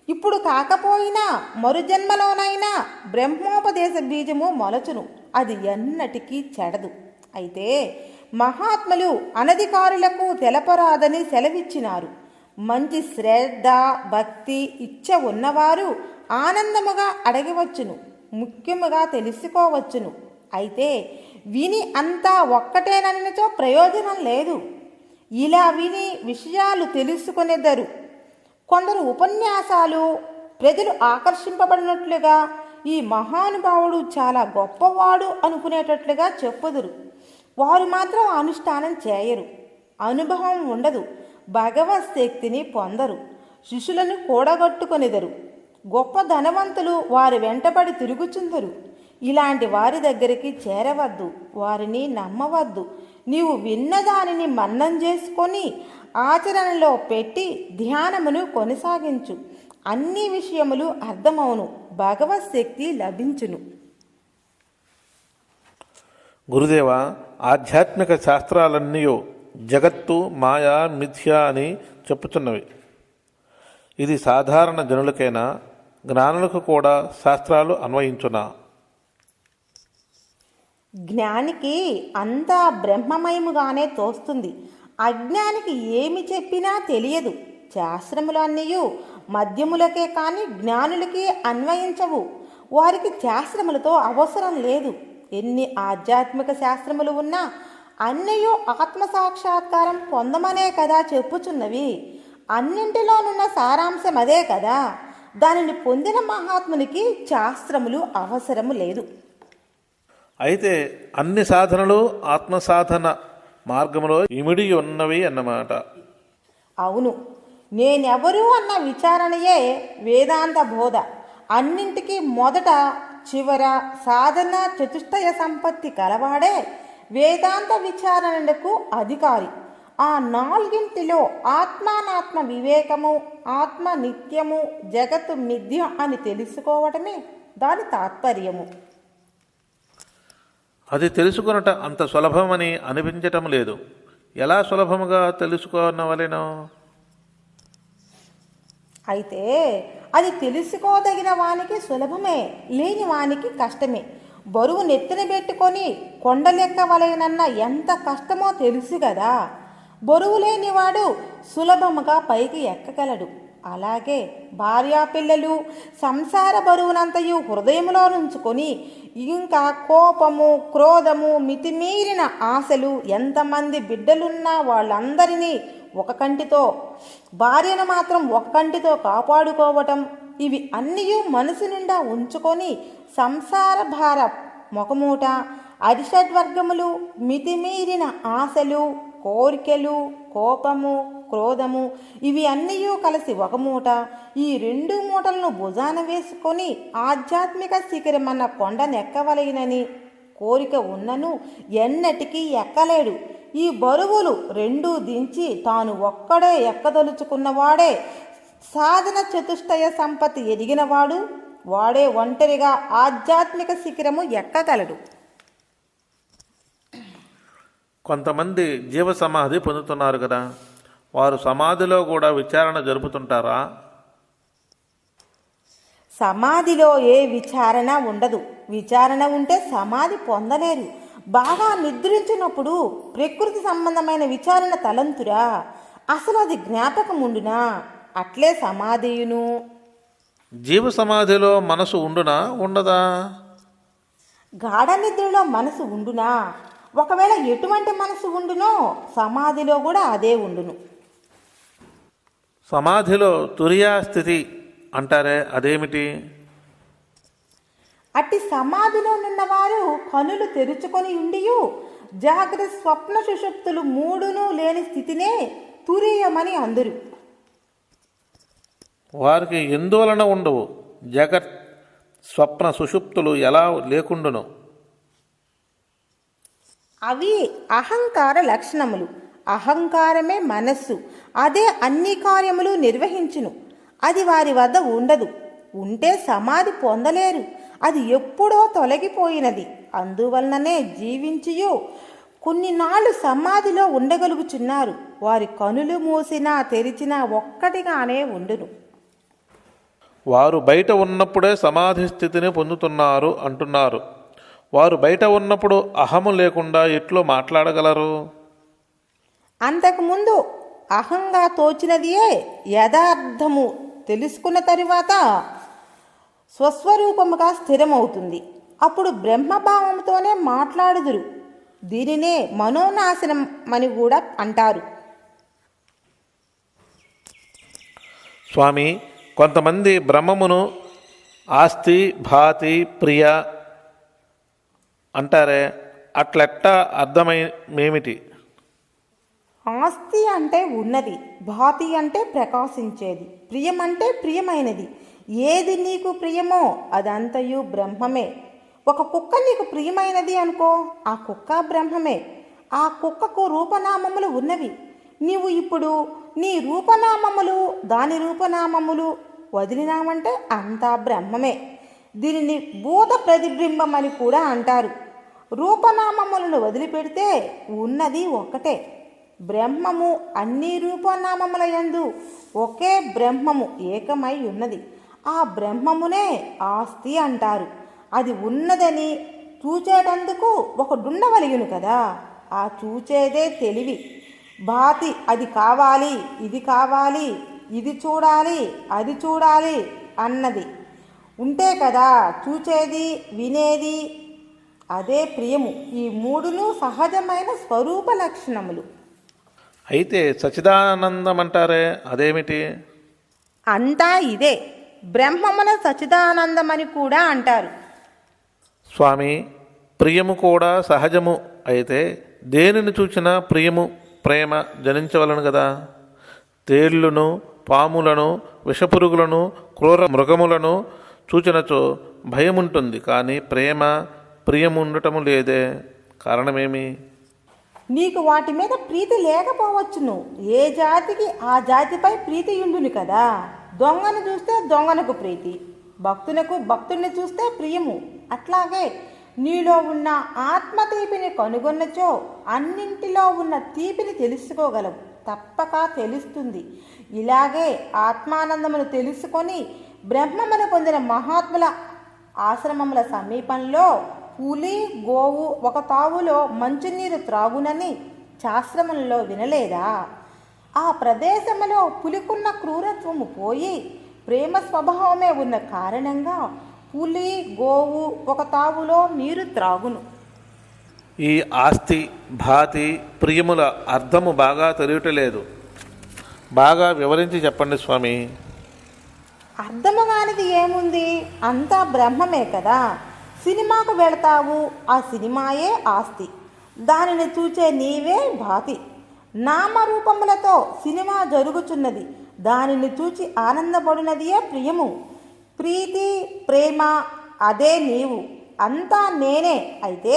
ఇప్పుడు కాకపోయినా మరుజన్మలోనైనా బ్రహ్మోపదేశ బీజము మొలచును. అది ఎన్నటికీ చెడదు. అయితే మహాత్ములు అనధికారులకు తెలపరాదని సెలవిచ్చినారు. మంచి శ్రద్ధ, భక్తి, ఇచ్చ ఉన్నవారు ఆనందముగా అడగవచ్చును, ముఖ్యముగా తెలుసుకోవచ్చును. అయితే విని అంతా ఒక్కటేననితో ప్రయోజనం లేదు. ఇలా విని విషయాలు తెలుసుకునేదరు. కొందరు ఉపన్యాసాలు ప్రజలు ఆకర్షింపబడినట్లుగా ఈ మహానుభావుడు చాలా గొప్పవాడు అనుకునేటట్లుగా చెప్పుదురు. వారు మాత్రం అనుష్ఠానం చేయరు, అనుభవం ఉండదు, భగవత్ శక్తిని పొందరు, శిష్యులను కూడగట్టుకొనిదరు. గొప్ప ధనవంతులు వారి వెంటబడి తిరుగుచుందరు. ఇలాంటి వారి దగ్గరికి చేరవద్దు, వారిని నమ్మవద్దు. నీవు విన్నదానిని మన్నం చేసుకొని ఆచరణలో పెట్టి ధ్యానమును కొనసాగించు. అన్ని విషయములు అర్థమవును, భగవత్ శక్తి లభించును. గురుదేవ, ఆధ్యాత్మిక శాస్త్రాలన్నీ జగత్తు మాయా మిథ్య అని చెప్పుచున్నవి. ఇది సాధారణ జనులకైనా జ్ఞానులకు కూడా శాస్త్రాలు అన్వయించునా? జ్ఞానికి అంతా బ్రహ్మమయముగానే తోస్తుంది. అజ్ఞానికి ఏమి చెప్పినా తెలియదు. శాస్త్రములన్నీ మధ్యములకే కానీ జ్ఞానులకి అన్వయించవు. వారికి శాస్త్రములతో అవసరం లేదు. ఎన్ని ఆధ్యాత్మిక శాస్త్రములు ఉన్నా అన్నయూ ఆత్మసాక్షాత్కారం పొందమనే కదా చెప్పుచున్నవి. అన్నింటిలోనున్న సారాంశం అదే కదా. దానిని పొందిన మహాత్మునికి శాస్త్రములు అవసరము లేదు. అయితే అన్ని సాధనలు ఆత్మసాధన మార్గంలో ఇమిడి ఉన్నవి అన్నమాట. అవును, నేనెవరు అన్న విచారణయే వేదాంత బోధ. అన్నింటికీ మొదట చివర సాధన చతుష్టయ సంపత్తి కలవాడే వేదాంత విచారణకు అధికారి. ఆ నాలుగింటిలో ఆత్మానాత్మ వివేకము, ఆత్మ నిత్యము, జగత్తు మిథ్య అని తెలుసుకోవటమే దాని తాత్పర్యము. అది తెలుసుకొనుట అంత సులభమని అనిపించటం లేదు. ఎలా సులభముగా తెలుసుకోనవలెనో? అయితే అది తెలుసుకోదగిన వానికి సులభమే, లేని వానికి కష్టమే. బరువు నెత్తిన పెట్టుకొని కొండలెక్కవలెనన్న ఎంత కష్టమో తెలుసు కదా. బరువు లేనివాడు సులభముగా పైకి ఎక్కగలడు. అలాగే భార్యాపిల్లలు సంసార బరువునంతయు హృదయంలో నుంచుకొని ఇంకా కోపము, క్రోధము, మితిమీరిన ఆశలు, ఎంతమంది బిడ్డలున్నా వాళ్ళందరినీ ఒక కంటితో, భార్యను మాత్రం ఒక కంటితో కాపాడుకోవటం, ఇవి అన్నీ మనసు నిండా ఉంచుకొని సంసార భార మొకమూట, అరిషడ్వర్గములు, మితిమీరిన ఆశలు, కోరికలు, కోపము, క్రోధము, ఇవి అన్నీ కలిసి ఒక మూట. ఈ రెండు మూటలను భుజాన వేసుకొని ఆధ్యాత్మిక శిఖరమన్న కొండనెక్కవలెనని కోరిక ఉన్నను ఎన్నటికీ ఎక్కలేడు. ఈ బరువులు రెండూ దించి తాను ఒక్కడే ఎక్కదలుచుకున్నవాడే సాధన చతుష్టయ సంపత్తి ఎదిగినవాడు. వాడే ఒంటరిగా ఆధ్యాత్మిక శిఖరము ఎక్కగలడు. కొంతమంది జీవ సమాధి పొందుతున్నారు కదా, వారు సమాధిలో కూడా విచారణ జరుపుతుంటారా? సమాధిలో ఏ విచారణ ఉండదు. విచారణ ఉంటే సమాధి పొందలేరు. బాగా నిద్రించినప్పుడు ప్రకృతి సంబంధమైన విచారణ తలంతురా, అసలు అది జ్ఞాపకం ఉండునా? అట్లే సమాధియును. జీవ సమాధిలో మనసు ఉండునా ఉండదా? గాఢ నిద్రలో మనసు ఉండునా? ఒకవేళ ఎటువంటి మనసు ఉండునో సమాధిలో కూడా అదే ఉండును. సమాధిలో తురియా స్థితి అంటారే, అదేమిటి? అట్టి సమాధిలో నున్నవారు కనులు తెరుచుకొని ఉండియు జాగ్రత్త స్వప్న సుషుప్తులు మూడును లేని స్థితినే తురీయమని అందురు. వారికి ఎందువలన ఉండవు? జగత్ స్వప్న సుషుప్తులు ఎలా లేకుండును? అవి అహంకార లక్షణములు. అహంకారమే మనస్సు. అదే అన్ని కార్యములు నిర్వహించును. అది వారి వద్ద ఉండదు. ఉంటే సమాధి పొందలేరు. అది ఎప్పుడో తొలగిపోయినది. అందువలననే జీవించియు కొన్ని నాళ్ళు సమాధిలో ఉండగలుగుచున్నారు. వారి కనులు మూసినా తెరిచినా ఒక్కటిగానే ఉండును. వారు బయట ఉన్నప్పుడే సమాధి స్థితిని పొందుతున్నారు అంటున్నారు. వారు బయట ఉన్నప్పుడు అహము లేకుండా ఎట్లు మాట్లాడగలరు? అంతకుముందు అహంగా తోచినదియే యథార్థము తెలుసుకున్న తరువాత స్వస్వరూపముగా స్థిరమవుతుంది. అప్పుడు బ్రహ్మభావంతోనే మాట్లాడుదురు. దీనినే మనోనాశనం అని కూడా అంటారు. స్వామి, కొంతమంది బ్రహ్మమును ఆస్తి, భాతి, ప్రియ అంటారే, అట్లెట్టా అర్థమేమిటి? ఆస్తి అంటే ఉన్నది, భాతి అంటే ప్రకాశించేది, ప్రియం అంటే ప్రియమైనది. ఏది నీకు ప్రియమో అదంతయు బ్రహ్మమే. ఒక కుక్క నీకు ప్రియమైనది అనుకో, ఆ కుక్క బ్రహ్మమే. ఆ కుక్కకు రూపనామములు ఉన్నవి. నీవు ఇప్పుడు నీ రూపనామములు దాని రూపనామములు వదిలినామంటే అంతా బ్రహ్మమే. దీనిని భూత ప్రతిబింబం అని కూడా అంటారు. రూపనామములను వదిలిపెడితే ఉన్నది ఒక్కటే బ్రహ్మము. అన్ని రూపనామముల యందు ఒకే బ్రహ్మము ఏకమై ఉన్నది. ఆ బ్రహ్మమునే ఆస్తి అంటారు. అది ఉన్నదని చూచేటందుకు ఒకడుండవలయును కదా. ఆ చూచేదే తెలివి. భాతి అది కావాలి, ఇది కావాలి, ఇది చూడాలి, అది చూడాలి అన్నది ఉంటే కదా చూచేది, వినేది. అదే ప్రియము. ఈ మూడును సహజమైన స్వరూప లక్షణములు. అయితే సచిదానందం అంటారే, అదేమిటి? అంతా ఇదే. బ్రహ్మమున సచిదానందమని కూడా అంటారు. స్వామి, ప్రియము కూడా సహజము అయితే దేనిని చూచినా ప్రియము ప్రేమ జనించవలను కదా. తేళ్లను, పాములను, విషపురుగులను, క్రూర మృగములను చూచినచో భయముంటుంది, కానీ ప్రేమ ప్రియము ఉండటము లేదే. కారణమేమి? నీకు వాటి మీద ప్రీతి లేకపోవచ్చును. ఏ జాతికి ఆ జాతిపై ప్రీతి ఉండును కదా. దొంగను చూస్తే దొంగనకు ప్రీతి, భక్తునకు భక్తుడిని చూస్తే ప్రియము. అట్లాగే నీలో ఉన్న ఆత్మ తీపిని కనుగొన్నచో అన్నింటిలో ఉన్న తీపిని తెలుసుకోగలవు. తప్పక తెలుస్తుంది. ఇలాగే ఆత్మానందమును తెలుసుకొని బ్రహ్మమును పొందిన మహాత్ముల ఆశ్రమముల సమీపంలో పులి, గోవు ఒక తావులో మంచినీరు త్రాగునని శాస్త్రములలో వినలేదా? ఆ ప్రదేశములో పులికున్న క్రూరత్వము పోయి ప్రేమ స్వభావమే ఉన్న కారణంగా పులి, గోవు ఒక తావులో నీరు త్రాగును. ఈ ఆస్తి, భాతి, ప్రియముల అర్థము బాగా తెలియటలేదు. బాగా వివరించి చెప్పండి స్వామి. అర్థము కానిది ఏముంది? అంతా బ్రహ్మమే కదా. సినిమాకు వెళతావు, ఆ సినిమాయే ఆస్తి. దానిని చూచే నీవే భాతి. నామరూపములతో సినిమా జరుగుచున్నది. దానిని చూచి ఆనందపడినదియే ప్రియము. ప్రీతి, ప్రేమ అదే నీవు. అంతా నేనే. అయితే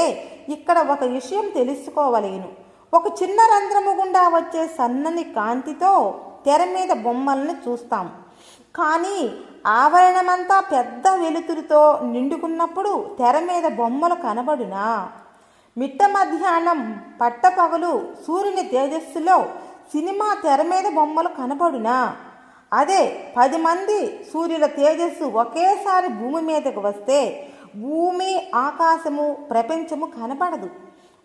ఇక్కడ ఒక విషయం తెలుసుకోవలేను. ఒక చిన్న రంధ్రము గుండా వచ్చే సన్నని కాంతితో తెర మీద బొమ్మలను చూస్తాం. కానీ ఆవరణమంతా పెద్ద వెలుతురుతో నిండుకున్నప్పుడు తెర మీద బొమ్మలు కనబడునా? మిట్ట మధ్యాహ్నం పట్టపగలు సూర్యుని తేజస్సులో సినిమా తెర మీద బొమ్మలు కనబడునా? అదే 10 మంది సూర్యుల తేజస్సు ఒకేసారి భూమి మీదకు వస్తే భూమి, ఆకాశము, ప్రపంచము కనబడదు.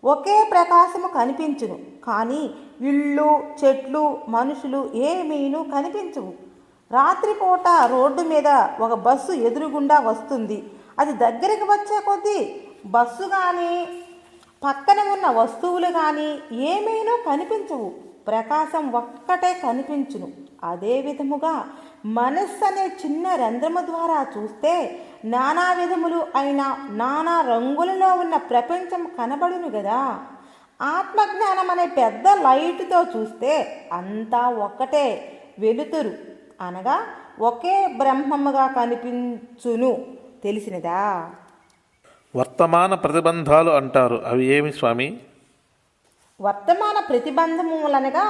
ఒకే ప్రకాశము కనిపించును, కానీ ఇళ్ళు, చెట్లు, మనుషులు ఏమీనూ కనిపించవు. రాత్రిపూట రోడ్డు మీద ఒక బస్సు ఎదురుగుండా వస్తుంది. అది దగ్గరికి వచ్చే కొద్దీ బస్సు కానీ పక్కన ఉన్న వస్తువులు కానీ ఏమీనూ కనిపించవు. ప్రకాశం ఒక్కటే కనిపించును. అదే విధముగా మనస్సు అనే చిన్న రంధ్రము ద్వారా చూస్తే నానా విధములు అయిన నానా రంగులలో ఉన్న ప్రపంచం కనబడును గదా. ఆత్మజ్ఞానం అనే పెద్ద లైటుతో చూస్తే అంతా ఒక్కటే వెలుతురు, అనగా ఒకే బ్రహ్మముగా కనిపించును. తెలిసినదా? వర్తమాన ప్రతిబంధాలు అంటారు, అవి ఏమి స్వామి? వర్తమాన ప్రతిబంధములనగా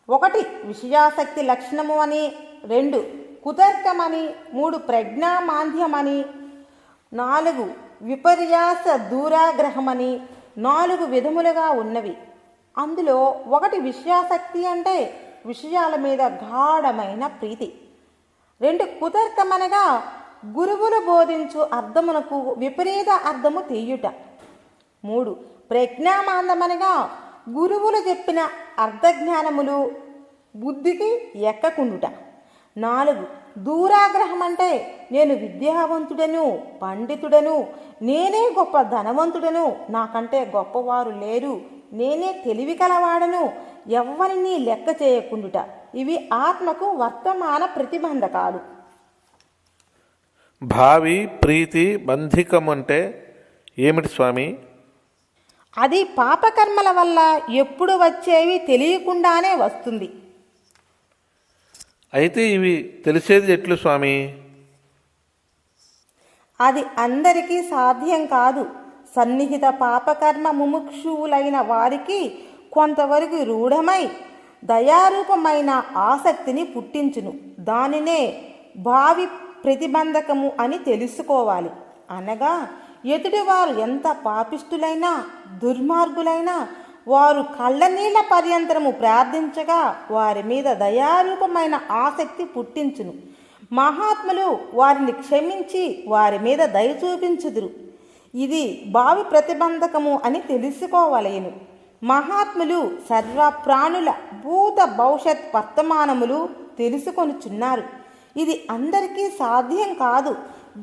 1 విషయాసక్తి లక్షణము అని, 2 కుతర్కమని, 3 ప్రజ్ఞామాంద్యమని, 4 విపర్యాస దూరాగ్రహమని 4 విధములుగా ఉన్నవి. అందులో 1 విషయాసక్తి అంటే విషయాల మీద గాఢమైన ప్రీతి. 2 కుతర్కమనగా గురువులు బోధించు అర్థమునకు విపరీత అర్థము తీయుట. 3 ప్రజ్ఞామాందమనగా గురువులు చెప్పిన అర్థజ్ఞానములు బుద్ధికి ఎక్కకుండుట. 4 దూరాగ్రహం అంటే నేను విద్యావంతుడను, పండితుడను, నేనే గొప్ప ధనవంతుడను, నాకంటే గొప్పవారు లేరు, నేనే తెలివి కలవాడను, ఎవ్వరినీ లెక్క చేయకుండుట. ఇవి ఆత్మకు వర్తమాన ప్రతిబంధకాలు. భావి, ప్రీతి, బంధికం అంటే ఏమిటి స్వామి? అది పాపకర్మల వల్ల ఎప్పుడు వచ్చేవి తెలియకుండానే వస్తుంది. అయితే ఇవి తెలిసేది ఎట్లు స్వామి? అది అందరికీ సాధ్యం కాదు. సన్నిహిత పాపకర్మ ముముక్షువులైన వారికి కొంతవరకు రూఢమై దయారూపమైన ఆసక్తిని పుట్టించును. దానినే భావి ప్రతిబంధకము అని తెలుసుకోవాలి. అనగా ఎదుటివారు ఎంత పాపిష్టులైనా దుర్మార్గులైనా వారు కళ్ళనీళ్ల పర్యంతరము ప్రార్థించగా వారి మీద దయారూపమైన ఆసక్తి పుట్టించును. మహాత్ములు వారిని క్షమించి వారి మీద దయ చూపించుదురు. ఇది భావి ప్రతిబంధకము అని తెలుసుకోవలేను. మహాత్ములు సర్వ ప్రాణుల భూత భవిష్యత్ వర్తమానములు తెలుసుకొనుచున్నారు. ఇది అందరికీ సాధ్యం కాదు.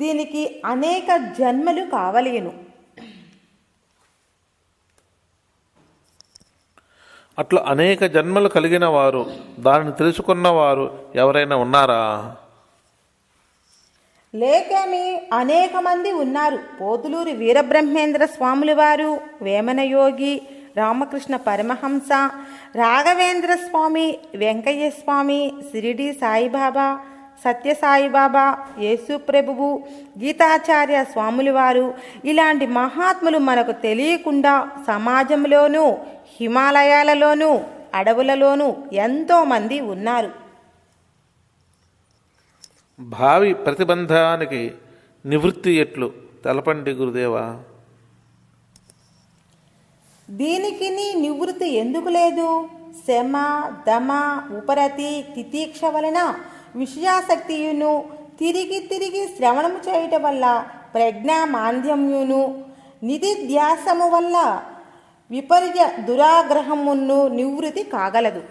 దీనికి అనేక జన్మలు కావలేను. అట్లా అనేక జన్మలు కలిగిన వారు, దానిని తెలుసుకున్నవారు ఎవరైనా ఉన్నారా? లేకమి అనేక మంది ఉన్నారు. పోతులూరి వీరబ్రహ్మేంద్ర స్వాముల వారు, వేమన యోగి, రామకృష్ణ పరమహంస, రాఘవేంద్ర స్వామి, వెంకయ్య స్వామి, షిరిడి సాయిబాబా, సత్యసాయిబాబా, యేసు ప్రభువు, గీతాచార్య స్వాముల వారు, ఇలాంటి మహాత్ములు మనకు తెలియకుండా సమాజంలోనూ హిమాలయాలలోనూ అడవులలోనూ ఎంతోమంది ఉన్నారు. భావి ప్రతిబంధానికి నివృత్తి ఎట్లు తెలపండి గురుదేవా. దీనికి నివృత్తి ఎందుకు లేదు? శమ, దమ, ఉపరతి, తితీక్ష వలన విషయాసక్తియును, తిరిగి తిరిగి శ్రవణము చేయటం వల్ల ప్రజ్ఞా మాంద్యమును, నిధిధ్యాసము వల్ల విపర్య దురాగ్రహమును నివృత్తి కాగలదు.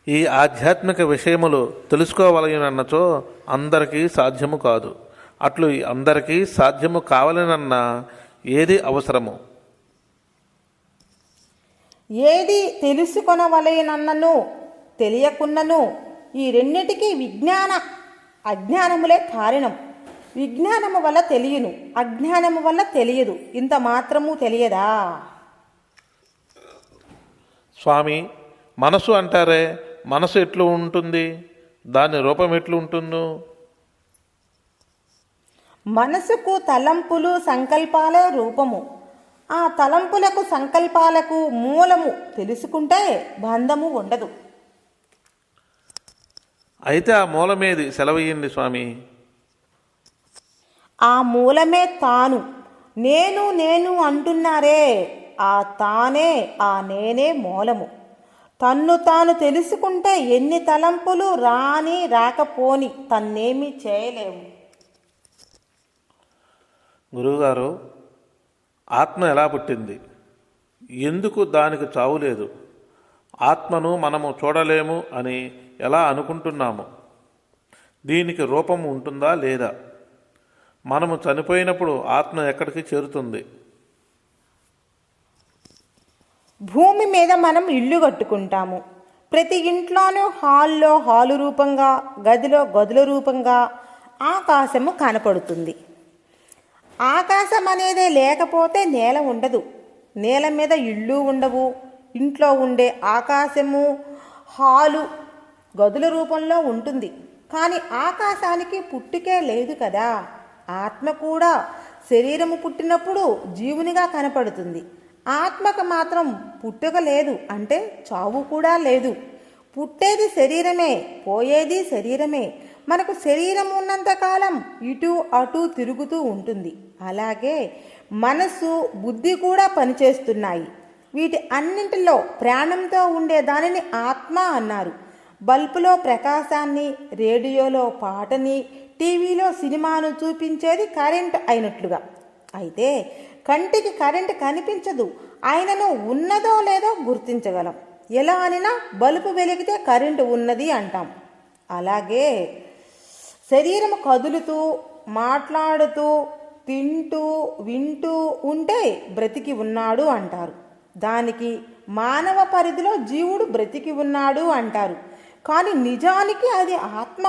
ఈ ఆధ్యాత్మిక విషయములు తెలుసుకోవాలనన్నచో అందరికీ సాధ్యము కాదు. అట్లు అందరికీ సాధ్యము కావాలనన్న ఏది అవసరము? ఏది తెలుసుకొనవలెనన్నను తెలియకున్నను ఈ రెండిటికి విజ్ఞాన అజ్ఞానములే కారణం. విజ్ఞానము వల్ల తెలియను, అజ్ఞానము వల్ల తెలియదు. ఇంత మాత్రము తెలియదా? స్వామి, మనసు అంటారే, మనసు ఎట్లు ఉంటుంది? దాని రూపం ఎట్లు ఉంటుందో? మనసుకు తలంపులు సంకల్పాలే రూపము. ఆ తలంపులకు సంకల్పాలకు మూలము తెలుసుకుంటే బంధము ఉండదు. అయితే ఆ మూలమేది సెలవయ్యండి స్వామి. ఆ మూలమే తాను. నేను నేను అంటున్నారే, ఆ తానే, ఆ నేనే మూలము. తన్ను తాను తెలుసుకుంటే ఎన్ని తలంపులు రాని రాకపోని తన్నేమీ చేయలేవు. గురువుగారు, ఆత్మ ఎలా పుట్టింది? ఎందుకు దానికి చావు లేదు? ఆత్మను మనము చూడలేము అని ఎలా అనుకుంటున్నాము? దీనికి రూపం ఉంటుందా లేదా? మనము చనిపోయినప్పుడు ఆత్మ ఎక్కడికి చేరుతుంది? భూమి మీద మనం ఇల్లు కట్టుకుంటాము. ప్రతి ఇంట్లోనూ హాల్లో హాలు రూపంగా, గదిలో గదుల రూపంగా ఆకాశము కనపడుతుంది. ఆకాశం అనేదే లేకపోతే నేల ఉండదు. నేల మీద ఇళ్ళు ఉండవు. ఇంట్లో ఉండే ఆకాశము హాలు గదుల రూపంలో ఉంటుంది. కానీ ఆకాశానికి పుట్టుకే లేదు కదా. ఆత్మ కూడా శరీరము పుట్టినప్పుడు జీవునిగా కనపడుతుంది. ఆత్మకు మాత్రం పుట్టుక లేదు, అంటే చావు కూడా లేదు. పుట్టేది శరీరమే, పోయేది శరీరమే. మనకు శరీరం ఉన్నంతకాలం ఇటు అటు తిరుగుతూ ఉంటుంది. అలాగే మనసు, బుద్ధి కూడా పనిచేస్తున్నాయి. వీటి అన్నింటిలో ప్రాణంతో ఉండే దానిని ఆత్మ అన్నారు. బల్బులో ప్రకాశాన్ని, రేడియోలో పాటని, టీవీలో సినిమాను చూపించేది కరెంట్ అయినట్లుగా. అయితే కంటికి కరెంటు కనిపించదు, ఆయనను ఉన్నదో లేదో గుర్తించగలం. ఎలా అనినా బల్బు వెలిగితే కరెంటు ఉన్నది అంటాం. అలాగే శరీరం కదులుతూ, మాట్లాడుతూ, తింటూ, వింటూ ఉంటే బ్రతికి ఉన్నాడు అంటారు. దానికి మానవ పరిధిలో జీవుడు బ్రతికి ఉన్నాడు అంటారు. కానీ నిజానికి అది ఆత్మ.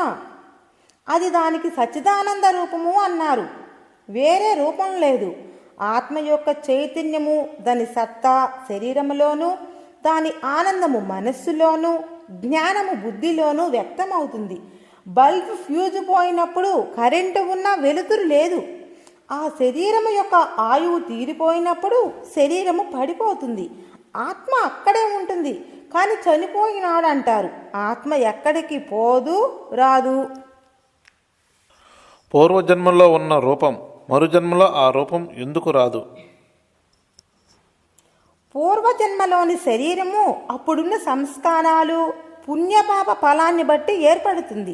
అది దానికి సచ్చిదానంద రూపము అన్నారు. వేరే రూపం లేదు. ఆత్మ యొక్క చైతన్యము, దాని సత్తా శరీరములోనూ, దాని ఆనందము మనస్సులోనూ, జ్ఞానము బుద్ధిలోనూ వ్యక్తమవుతుంది. బల్బ్ ఫ్యూజ్ పోయినప్పుడు కరెంటు ఉన్నా వెలుతురు లేదు. ఆ శరీరము యొక్క ఆయువు తీరిపోయినప్పుడు శరీరము పడిపోతుంది. ఆత్మ అక్కడే ఉంటుంది. కానీ చనిపోయినాడంటారు. ఆత్మ ఎక్కడికి పోదు, రాదు. పూర్వజన్మలో ఉన్న రూపం మరుజన్మలో ఆ రూపం ఎందుకు రాదు? పూర్వజన్మలోని శరీరము అప్పుడున్న సంస్కారాలు, పుణ్యపాప ఫలాన్ని బట్టి ఏర్పడుతుంది.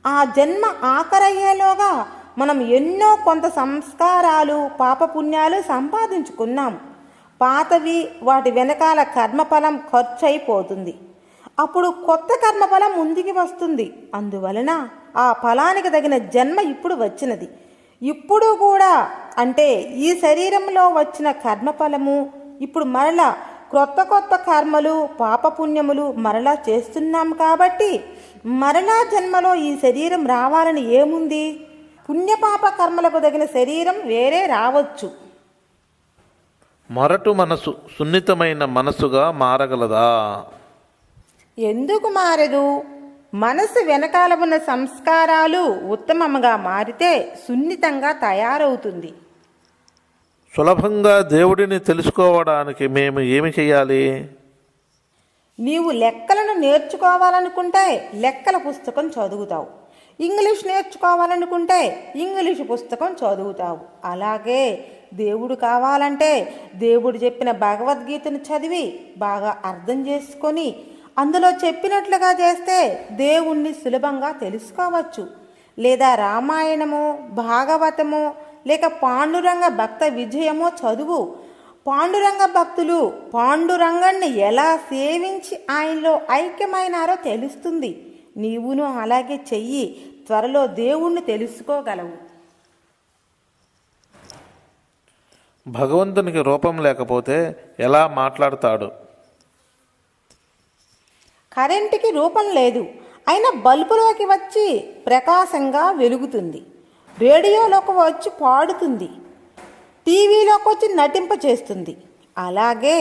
ఆ జన్మ ఆఖరయ్యేలోగా మనం ఎన్నో కొంత సంస్కారాలు, పాపపుణ్యాలు సంపాదించుకున్నాం. పాతవి వాటి వెనకాల కర్మఫలం ఖర్చు అయిపోతుంది. అప్పుడు కొత్త కర్మఫలం ముందుకి వస్తుంది. అందువలన ఆ ఫలానికి తగిన జన్మ ఇప్పుడు వచ్చినది. ఇప్పుడు కూడా అంటే ఈ శరీరంలో వచ్చిన కర్మఫలము ఇప్పుడు మరలా కొత్త కొత్త కర్మలు, పాపపుణ్యములు మరలా చేస్తున్నాం. కాబట్టి మరలా జన్మలో ఈ శరీరం రావాలని ఏముంది? పుణ్యపాప కర్మలకు తగిన శరీరం వేరే రావచ్చు. మొరటు మనసు సున్నితమైన మనసుగా మారగలదా? ఎందుకు మారదు? మనసు వెనకాల ఉన్న సంస్కారాలు ఉత్తమముగా మారితే సున్నితంగా తయారవుతుంది. సులభంగా దేవుడిని తెలుసుకోవడానికి మేము ఏమి చేయాలి? నీవు లెక్కలను నేర్చుకోవాలనుకుంటే లెక్కల పుస్తకం చదువుతావు. ఇంగ్లీష్ నేర్చుకోవాలనుకుంటే ఇంగ్లీష్ పుస్తకం చదువుతావు. అలాగే దేవుడు కావాలంటే దేవుడు చెప్పిన భగవద్గీతను చదివి బాగా అర్థం చేసుకొని అందులో చెప్పినట్లుగా చేస్తే దేవుణ్ణి సులభంగా తెలుసుకోవచ్చు. లేదా రామాయణమో, భాగవతమో, లేక పాండురంగ భక్త విజయమో చదువు. పాండురంగ భక్తులు పాండురంగణ్ణి ఎలా సేవించి ఆయనలో ఐక్యమైనారో తెలుస్తుంది. నీవును అలాగే చెయ్యి. త్వరలో దేవుణ్ణి తెలుసుకోగలవు. భగవంతునికి రూపం లేకపోతే ఎలా మాట్లాడతాడు? కరెంటుకి రూపం లేదు, అయినా బల్బులోకి వచ్చి ప్రకాశంగా వెలుగుతుంది. రేడియోలోకి వచ్చి పాడుతుంది. టీవీలోకి వచ్చి నటింప చేస్తుంది. అలాగే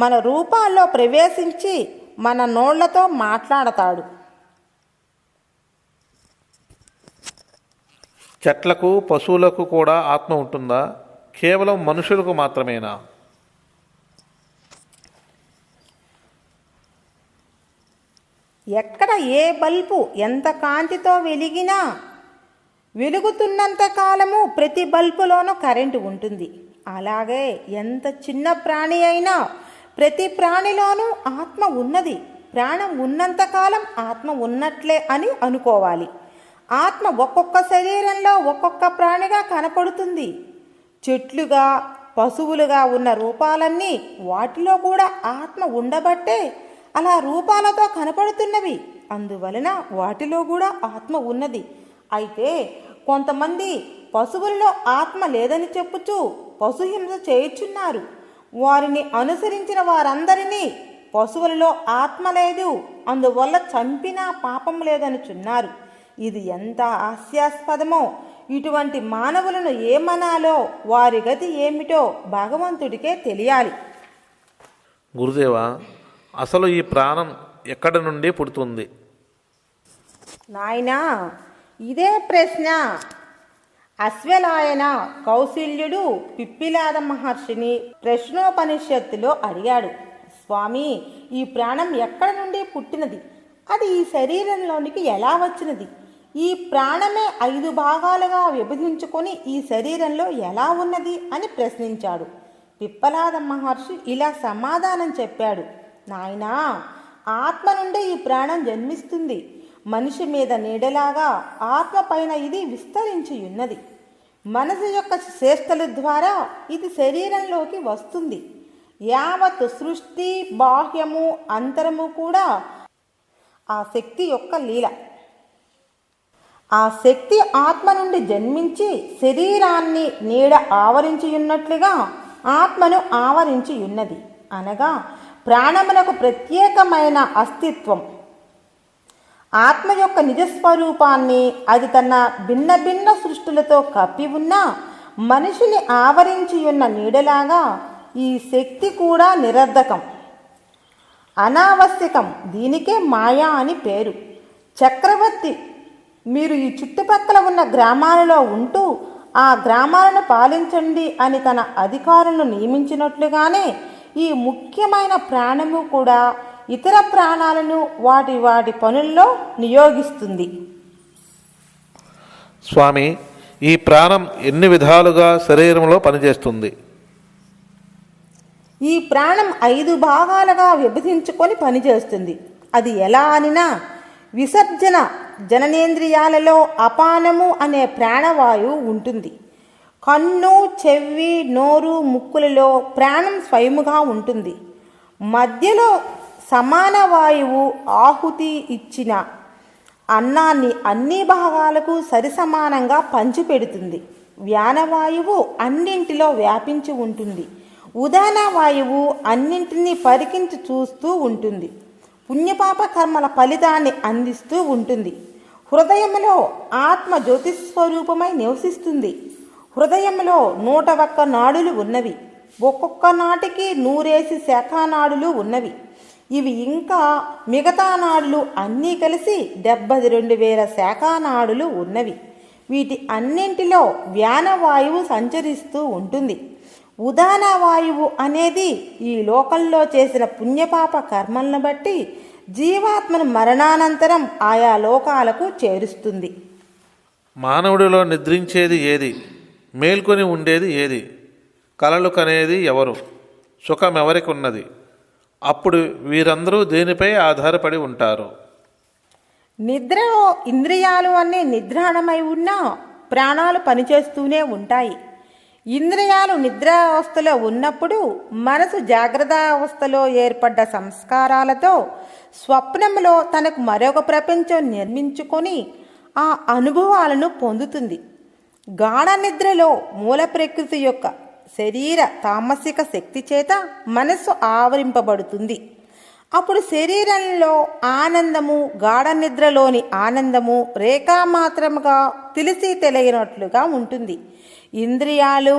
మన రూపాల్లో ప్రవేశించి మన నోళ్లతో మాట్లాడతాడు. చెట్లకు, పశువులకు కూడా ఆత్మ ఉంటుందా? కేవలం మనుషులకు మాత్రమేనా? ఎక్కడ ఏ బల్బు ఎంత కాంతితో వెలిగినా వెలుగుతున్నంత కాలము ప్రతి బల్బులోనూ కరెంటు ఉంటుంది. అలాగే ఎంత చిన్న ప్రాణి అయినా ప్రతి ప్రాణిలోనూ ఆత్మ ఉన్నది. ప్రాణం ఉన్నంతకాలం ఆత్మ ఉన్నట్లే అని అనుకోవాలి. ఆత్మ ఒక్కొక్క శరీరంలో ఒక్కొక్క ప్రాణిగా కనపడుతుంది. చెట్లుగా, పశువులుగా ఉన్న రూపాలన్నీ వాటిలో కూడా ఆత్మ ఉండబట్టే అలా రూపాలతో కనపడుతున్నవి. అందువలన వాటిలో కూడా ఆత్మ ఉన్నది. అయితే కొంతమంది పశువులలో ఆత్మ లేదని చెప్పుచూ పశుహింస చేయుచున్నారు. వారిని అనుసరించిన వారందరినీ పశువులలో ఆత్మ లేదు, అందువల్ల చంపినా పాపం లేదనుచున్నారు. ఇది ఎంత హాస్యాస్పదమో! ఇటువంటి మానవులను ఏమనాలో, వారి గతి ఏమిటో భగవంతుడికే తెలియాలి. గురుదేవా, అసలు ఈ ప్రాణం ఎక్కడి నుండి పుడుతుంది? నాయనా, ఇదే ప్రశ్న అశ్వలాయన కౌశల్యుడు పిప్పిలాద మహర్షిని ప్రశ్నోపనిషత్తులో అడిగాడు. స్వామి, ఈ ప్రాణం ఎక్కడి నుండి పుట్టినది? అది ఈ శరీరంలోనికి ఎలా వచ్చినది? ఈ ప్రాణమే 5 భాగాలుగా విభజించుకొని ఈ శరీరంలో ఎలా ఉన్నది అని ప్రశ్నించాడు. పిప్పలాద మహర్షి ఇలా సమాధానం చెప్పాడు. నాయనా, ఆత్మ నుండి ఈ ప్రాణం జన్మిస్తుంది. మనిషి మీద నీడలాగా ఆత్మ పైన ఇది విస్తరించి ఉన్నది. మనసు యొక్క చేష్టల ద్వారా ఇది శరీరంలోకి వస్తుంది. యావత్ సృష్టి, బాహ్యము, అంతరము కూడా ఆ శక్తి యొక్క లీల. ఆ శక్తి ఆత్మ నుండి జన్మించి శరీరాన్ని నీడ ఆవరించి ఉన్నట్లుగా ఆత్మను ఆవరించి ఉన్నది. అనగా ప్రాణమునకు ప్రత్యేకమైన అస్తిత్వం. ఆత్మ యొక్క నిజస్వరూపాన్ని అది తన భిన్న భిన్న సృష్టిలతో కప్పి ఉన్న మనిషిని ఆవరించి ఉన్న నీడలాగా ఈ శక్తి కూడా నిరర్ధకం, అనావశ్యకం. దీనికే మాయా అని పేరు. చక్రవర్తి మీరు ఈ చుట్టుపక్కల ఉన్న గ్రామాలలో ఉంటూ ఆ గ్రామాలను పాలించండి అని తన అధికారులను నియమించినట్లుగానే ఈ ముఖ్యమైన ప్రాణము కూడా ఇతర ప్రాణాలను వాటి వాటి పనుల్లో నియోగిస్తుంది. స్వామి, ఈ ప్రాణం ఎన్ని విధాలుగా శరీరంలో పనిచేస్తుంది? ఈ ప్రాణం 5 భాగాలుగా విభజించుకొని పనిచేస్తుంది. అది ఎలా అనినా, విసర్జన జననేంద్రియాలలో అపానము అనే ప్రాణవాయువు ఉంటుంది. కన్ను, చెవి, నోరు, ముక్కులలో ప్రాణం స్వయముగా ఉంటుంది. మధ్యలో సమాన వాయువు ఆహుతి ఇచ్చిన అన్నాన్ని అన్ని భాగాలకు సరిసమానంగా పంచిపెడుతుంది. వ్యానవాయువు అన్నింటిలో వ్యాపించి ఉంటుంది. ఉదాన వాయువు అన్నింటినీ పరికించి చూస్తూ ఉంటుంది. పుణ్యపాప కర్మల ఫలితాన్ని అందిస్తూ ఉంటుంది. హృదయంలో ఆత్మ జ్యోతిస్వరూపమై నివసిస్తుంది. హృదయంలో 101 నాడులు ఉన్నవి. ఒక్కొక్క నాటికి 100 శాఖానాడులు ఉన్నవి. ఇవి ఇంకా మిగతా నాడులు అన్నీ కలిసి 72,000 శాఖానాడులు ఉన్నవి. వీటి అన్నింటిలో వ్యానవాయువు సంచరిస్తూ ఉంటుంది. ఉదాన వాయువు అనేది ఈ లోకంలో చేసిన పుణ్యపాప కర్మలను బట్టి జీవాత్మను మరణానంతరం ఆయా లోకాలకు చేరుస్తుంది. మానవుడిలో నిద్రించేది ఏది? మేల్కొని ఉండేది ఏది? కలలు కనేది ఎవరు? సుఖం ఎవరికి ఉన్నది? అప్పుడు వీరందరూ దేనిపై ఆధారపడి ఉంటారు? నిద్రలో ఇంద్రియాలు అన్నీ నిద్రాణమై ఉన్నా ప్రాణాలు పనిచేస్తూనే ఉంటాయి. ఇంద్రియాలు నిద్రావస్థలో ఉన్నప్పుడు మనసు జాగ్రత్తావస్థలో ఏర్పడ్డ సంస్కారాలతో స్వప్నంలో తనకు మరొక ప్రపంచం నిర్మించుకొని ఆ అనుభవాలను పొందుతుంది. గాఢ నిద్రలో మూల ప్రకృతి యొక్క శరీర తామసిక శక్తి చేత మనస్సు ఆవరింపబడుతుంది. అప్పుడు శరీరంలో ఆనందము, గాఢ నిద్రలోని ఆనందము రేఖామాత్రముగా తెలిసి తెలియనట్లుగా ఉంటుంది. ఇంద్రియాలు,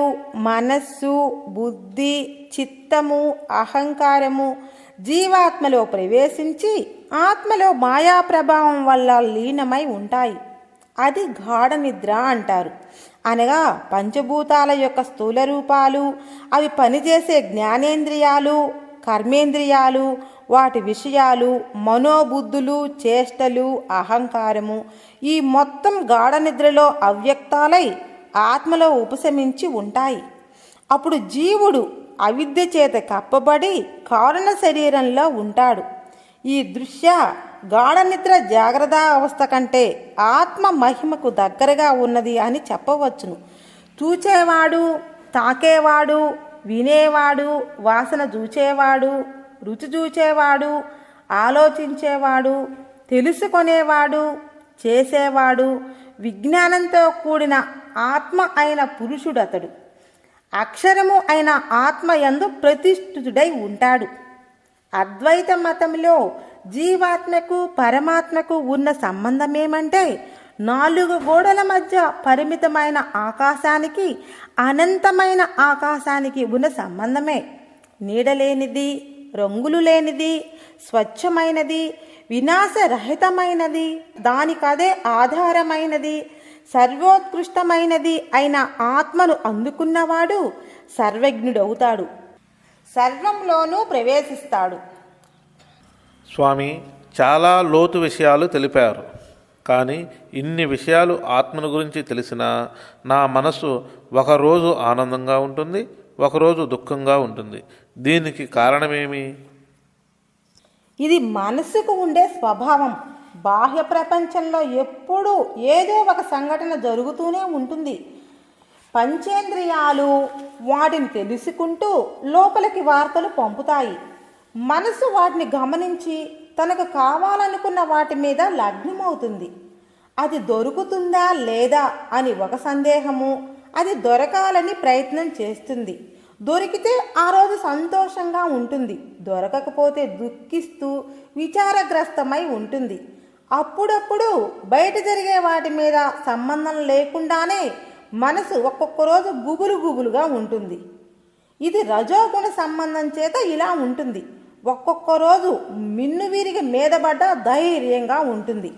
మనస్సు, బుద్ధి, చిత్తము, అహంకారము జీవాత్మలో ప్రవేశించి ఆత్మలో మాయా ప్రభావం వల్ల లీనమై ఉంటాయి. అది గాఢ నిద్ర అంటారు. అనగా పంచభూతాల యొక్క స్థూల రూపాలు, అవి పనిచేసే జ్ఞానేంద్రియాలు, కర్మేంద్రియాలు, వాటి విషయాలు, మనోబుద్ధులు, చేష్టలు, అహంకారము ఈ మొత్తం గాఢ నిద్రలో అవ్యక్తాలై ఆత్మలో ఉపశమించి ఉంటాయి. అప్పుడు జీవుడు అవిద్య చేత కప్పబడి కారణ శరీరంలో ఉంటాడు. ఈ దృశ్య గాఢ నిద్ర జాగ్రత్త అవస్థ కంటే ఆత్మ మహిమకు దగ్గరగా ఉన్నది అని చెప్పవచ్చును. చూచేవాడు, తాకేవాడు, వినేవాడు, వాసన చూచేవాడు, రుచి చూచేవాడు, ఆలోచించేవాడు, తెలుసుకొనేవాడు, చేసేవాడు, విజ్ఞానంతో కూడిన ఆత్మ అయిన పురుషుడతడు. అక్షరము అయిన ఆత్మ యందు ప్రతిష్ఠితుడై ఉంటాడు. అద్వైత మతంలో జీవాత్మకు పరమాత్మకు ఉన్న సంబంధమేమంటే 4 గోడల మధ్య పరిమితమైన ఆకాశానికి అనంతమైన ఆకాశానికి ఉన్న సంబంధమే. నీడలేనిది, రంగులు లేనిది, స్వచ్ఛమైనది, వినాశరహితమైనది, దానికదే ఆధారమైనది, సర్వోత్కృష్టమైనది అయిన ఆత్మను అందుకున్నవాడు సర్వజ్ఞుడవుతాడు, సర్వంలోనూ ప్రవేశిస్తాడు. స్వామి, చాలా లోతు విషయాలు తెలిపారు. కానీ ఇన్ని విషయాలు ఆత్మను గురించి తెలిసినా నా మనసు ఒకరోజు ఆనందంగా ఉంటుంది, ఒకరోజు దుఃఖంగా ఉంటుంది. దీనికి కారణమేమి? ఇది మనసుకు ఉండే స్వభావం. బాహ్య ప్రపంచంలో ఎప్పుడూ ఏదో ఒక సంఘటన జరుగుతూనే ఉంటుంది. పంచేంద్రియాలు వాటిని తెలుసుకుంటూ లోపలికి వార్తలు పంపుతాయి. మనసు వాటిని గమనించి తనకు కావాలనుకున్న వాటి మీద లగ్నమవుతుంది. అది దొరుకుతుందా లేదా అని ఒక సందేహము, అది దొరకాలని ప్రయత్నం చేస్తుంది. దొరికితే ఆ రోజు సంతోషంగా ఉంటుంది, దొరకకపోతే దుఃఖిస్తూ విచారగ్రస్తమై ఉంటుంది. అప్పుడప్పుడు బయట జరిగే వాటి మీద సంబంధం లేకుండానే మనసు ఒక్కొక్క రోజు గుబులుగా ఉంటుంది. ఇది రజోగుణ సంబంధం చేత ఇలా ఉంటుంది. ఒక్కొక్క రోజు మిన్ను విరిగి మీదబడ్డ ధైర్యంగా ఉంటుంది.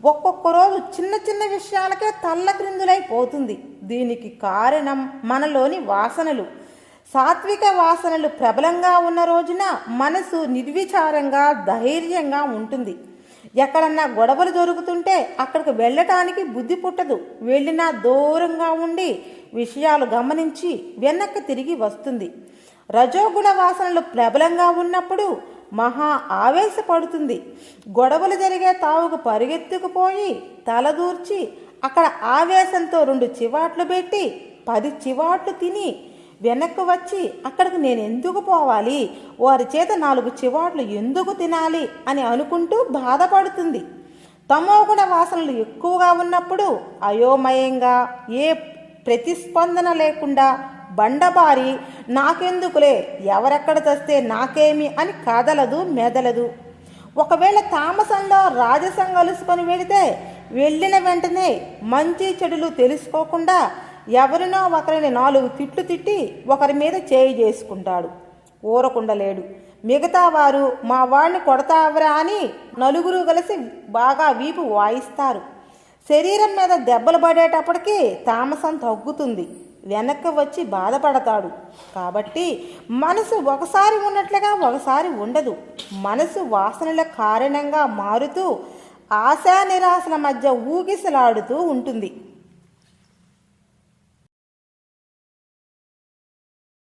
ఒక్కొక్క రోజు చిన్న చిన్న విషయాలకే తల్లక్రిందులైపోతుంది. దీనికి కారణం మనలోని వాసనలు. సాత్విక వాసనలు ప్రబలంగా ఉన్న రోజున మనసు నిర్విచారంగా ధైర్యంగా ఉంటుంది. ఎక్కడన్నా గొడవలు జరుగుతుంటే అక్కడికి వెళ్ళటానికి బుద్ధి పుట్టదు. వెళ్ళినా దూరంగా ఉండి విషయాలు గమనించి వెనక్కి తిరిగి వస్తుంది. రజోగుణ వాసనలు ప్రబలంగా ఉన్నప్పుడు మహా ఆవేశపడుతుంది. గొడవలు జరిగే తావుకు పరిగెత్తుకుపోయి తలదూర్చి అక్కడ ఆవేశంతో 2 చివాట్లు పెట్టి 10 చివాట్లు తిని వెనక్కి వచ్చి అక్కడికి నేను ఎందుకు పోవాలి, వారి చేత 4 చివాట్లు ఎందుకు తినాలి అని అనుకుంటూ బాధపడుతుంది. తమోగుణ వాసనలు ఎక్కువగా ఉన్నప్పుడు అయోమయంగా ఏ ప్రతిస్పందన లేకుండా బండబారి నాకెందుకులే, ఎవరెక్కడ తెస్తే నాకేమి అని కదలదు మెదలదు. ఒకవేళ తామసంలో రాజసం కలుసుకొని వెళితే వెళ్ళిన వెంటనే మంచి చెడులు తెలుసుకోకుండా ఎవరినో ఒకరిని 4 తిట్లు తిట్టి ఒకరి మీద చేయి చేసుకుంటాడు. ఊరకుండలేడు. మిగతా వారు మా వాడిని కొడతావరా అని నలుగురు కలిసి బాగా వీపు వాయిస్తారు. శరీరం మీద దెబ్బలు పడేటప్పటికీ తామసం తగ్గుతుంది. వెనక్కి వచ్చి బాధపడతాడు. కాబట్టి మనసు ఒకసారి ఉన్నట్లుగా ఒకసారి ఉండదు. మనసు వాసనల కారణంగా మారుతూ ఆశా నిరాశల మధ్య ఊగిసలాడుతూ ఉంటుంది.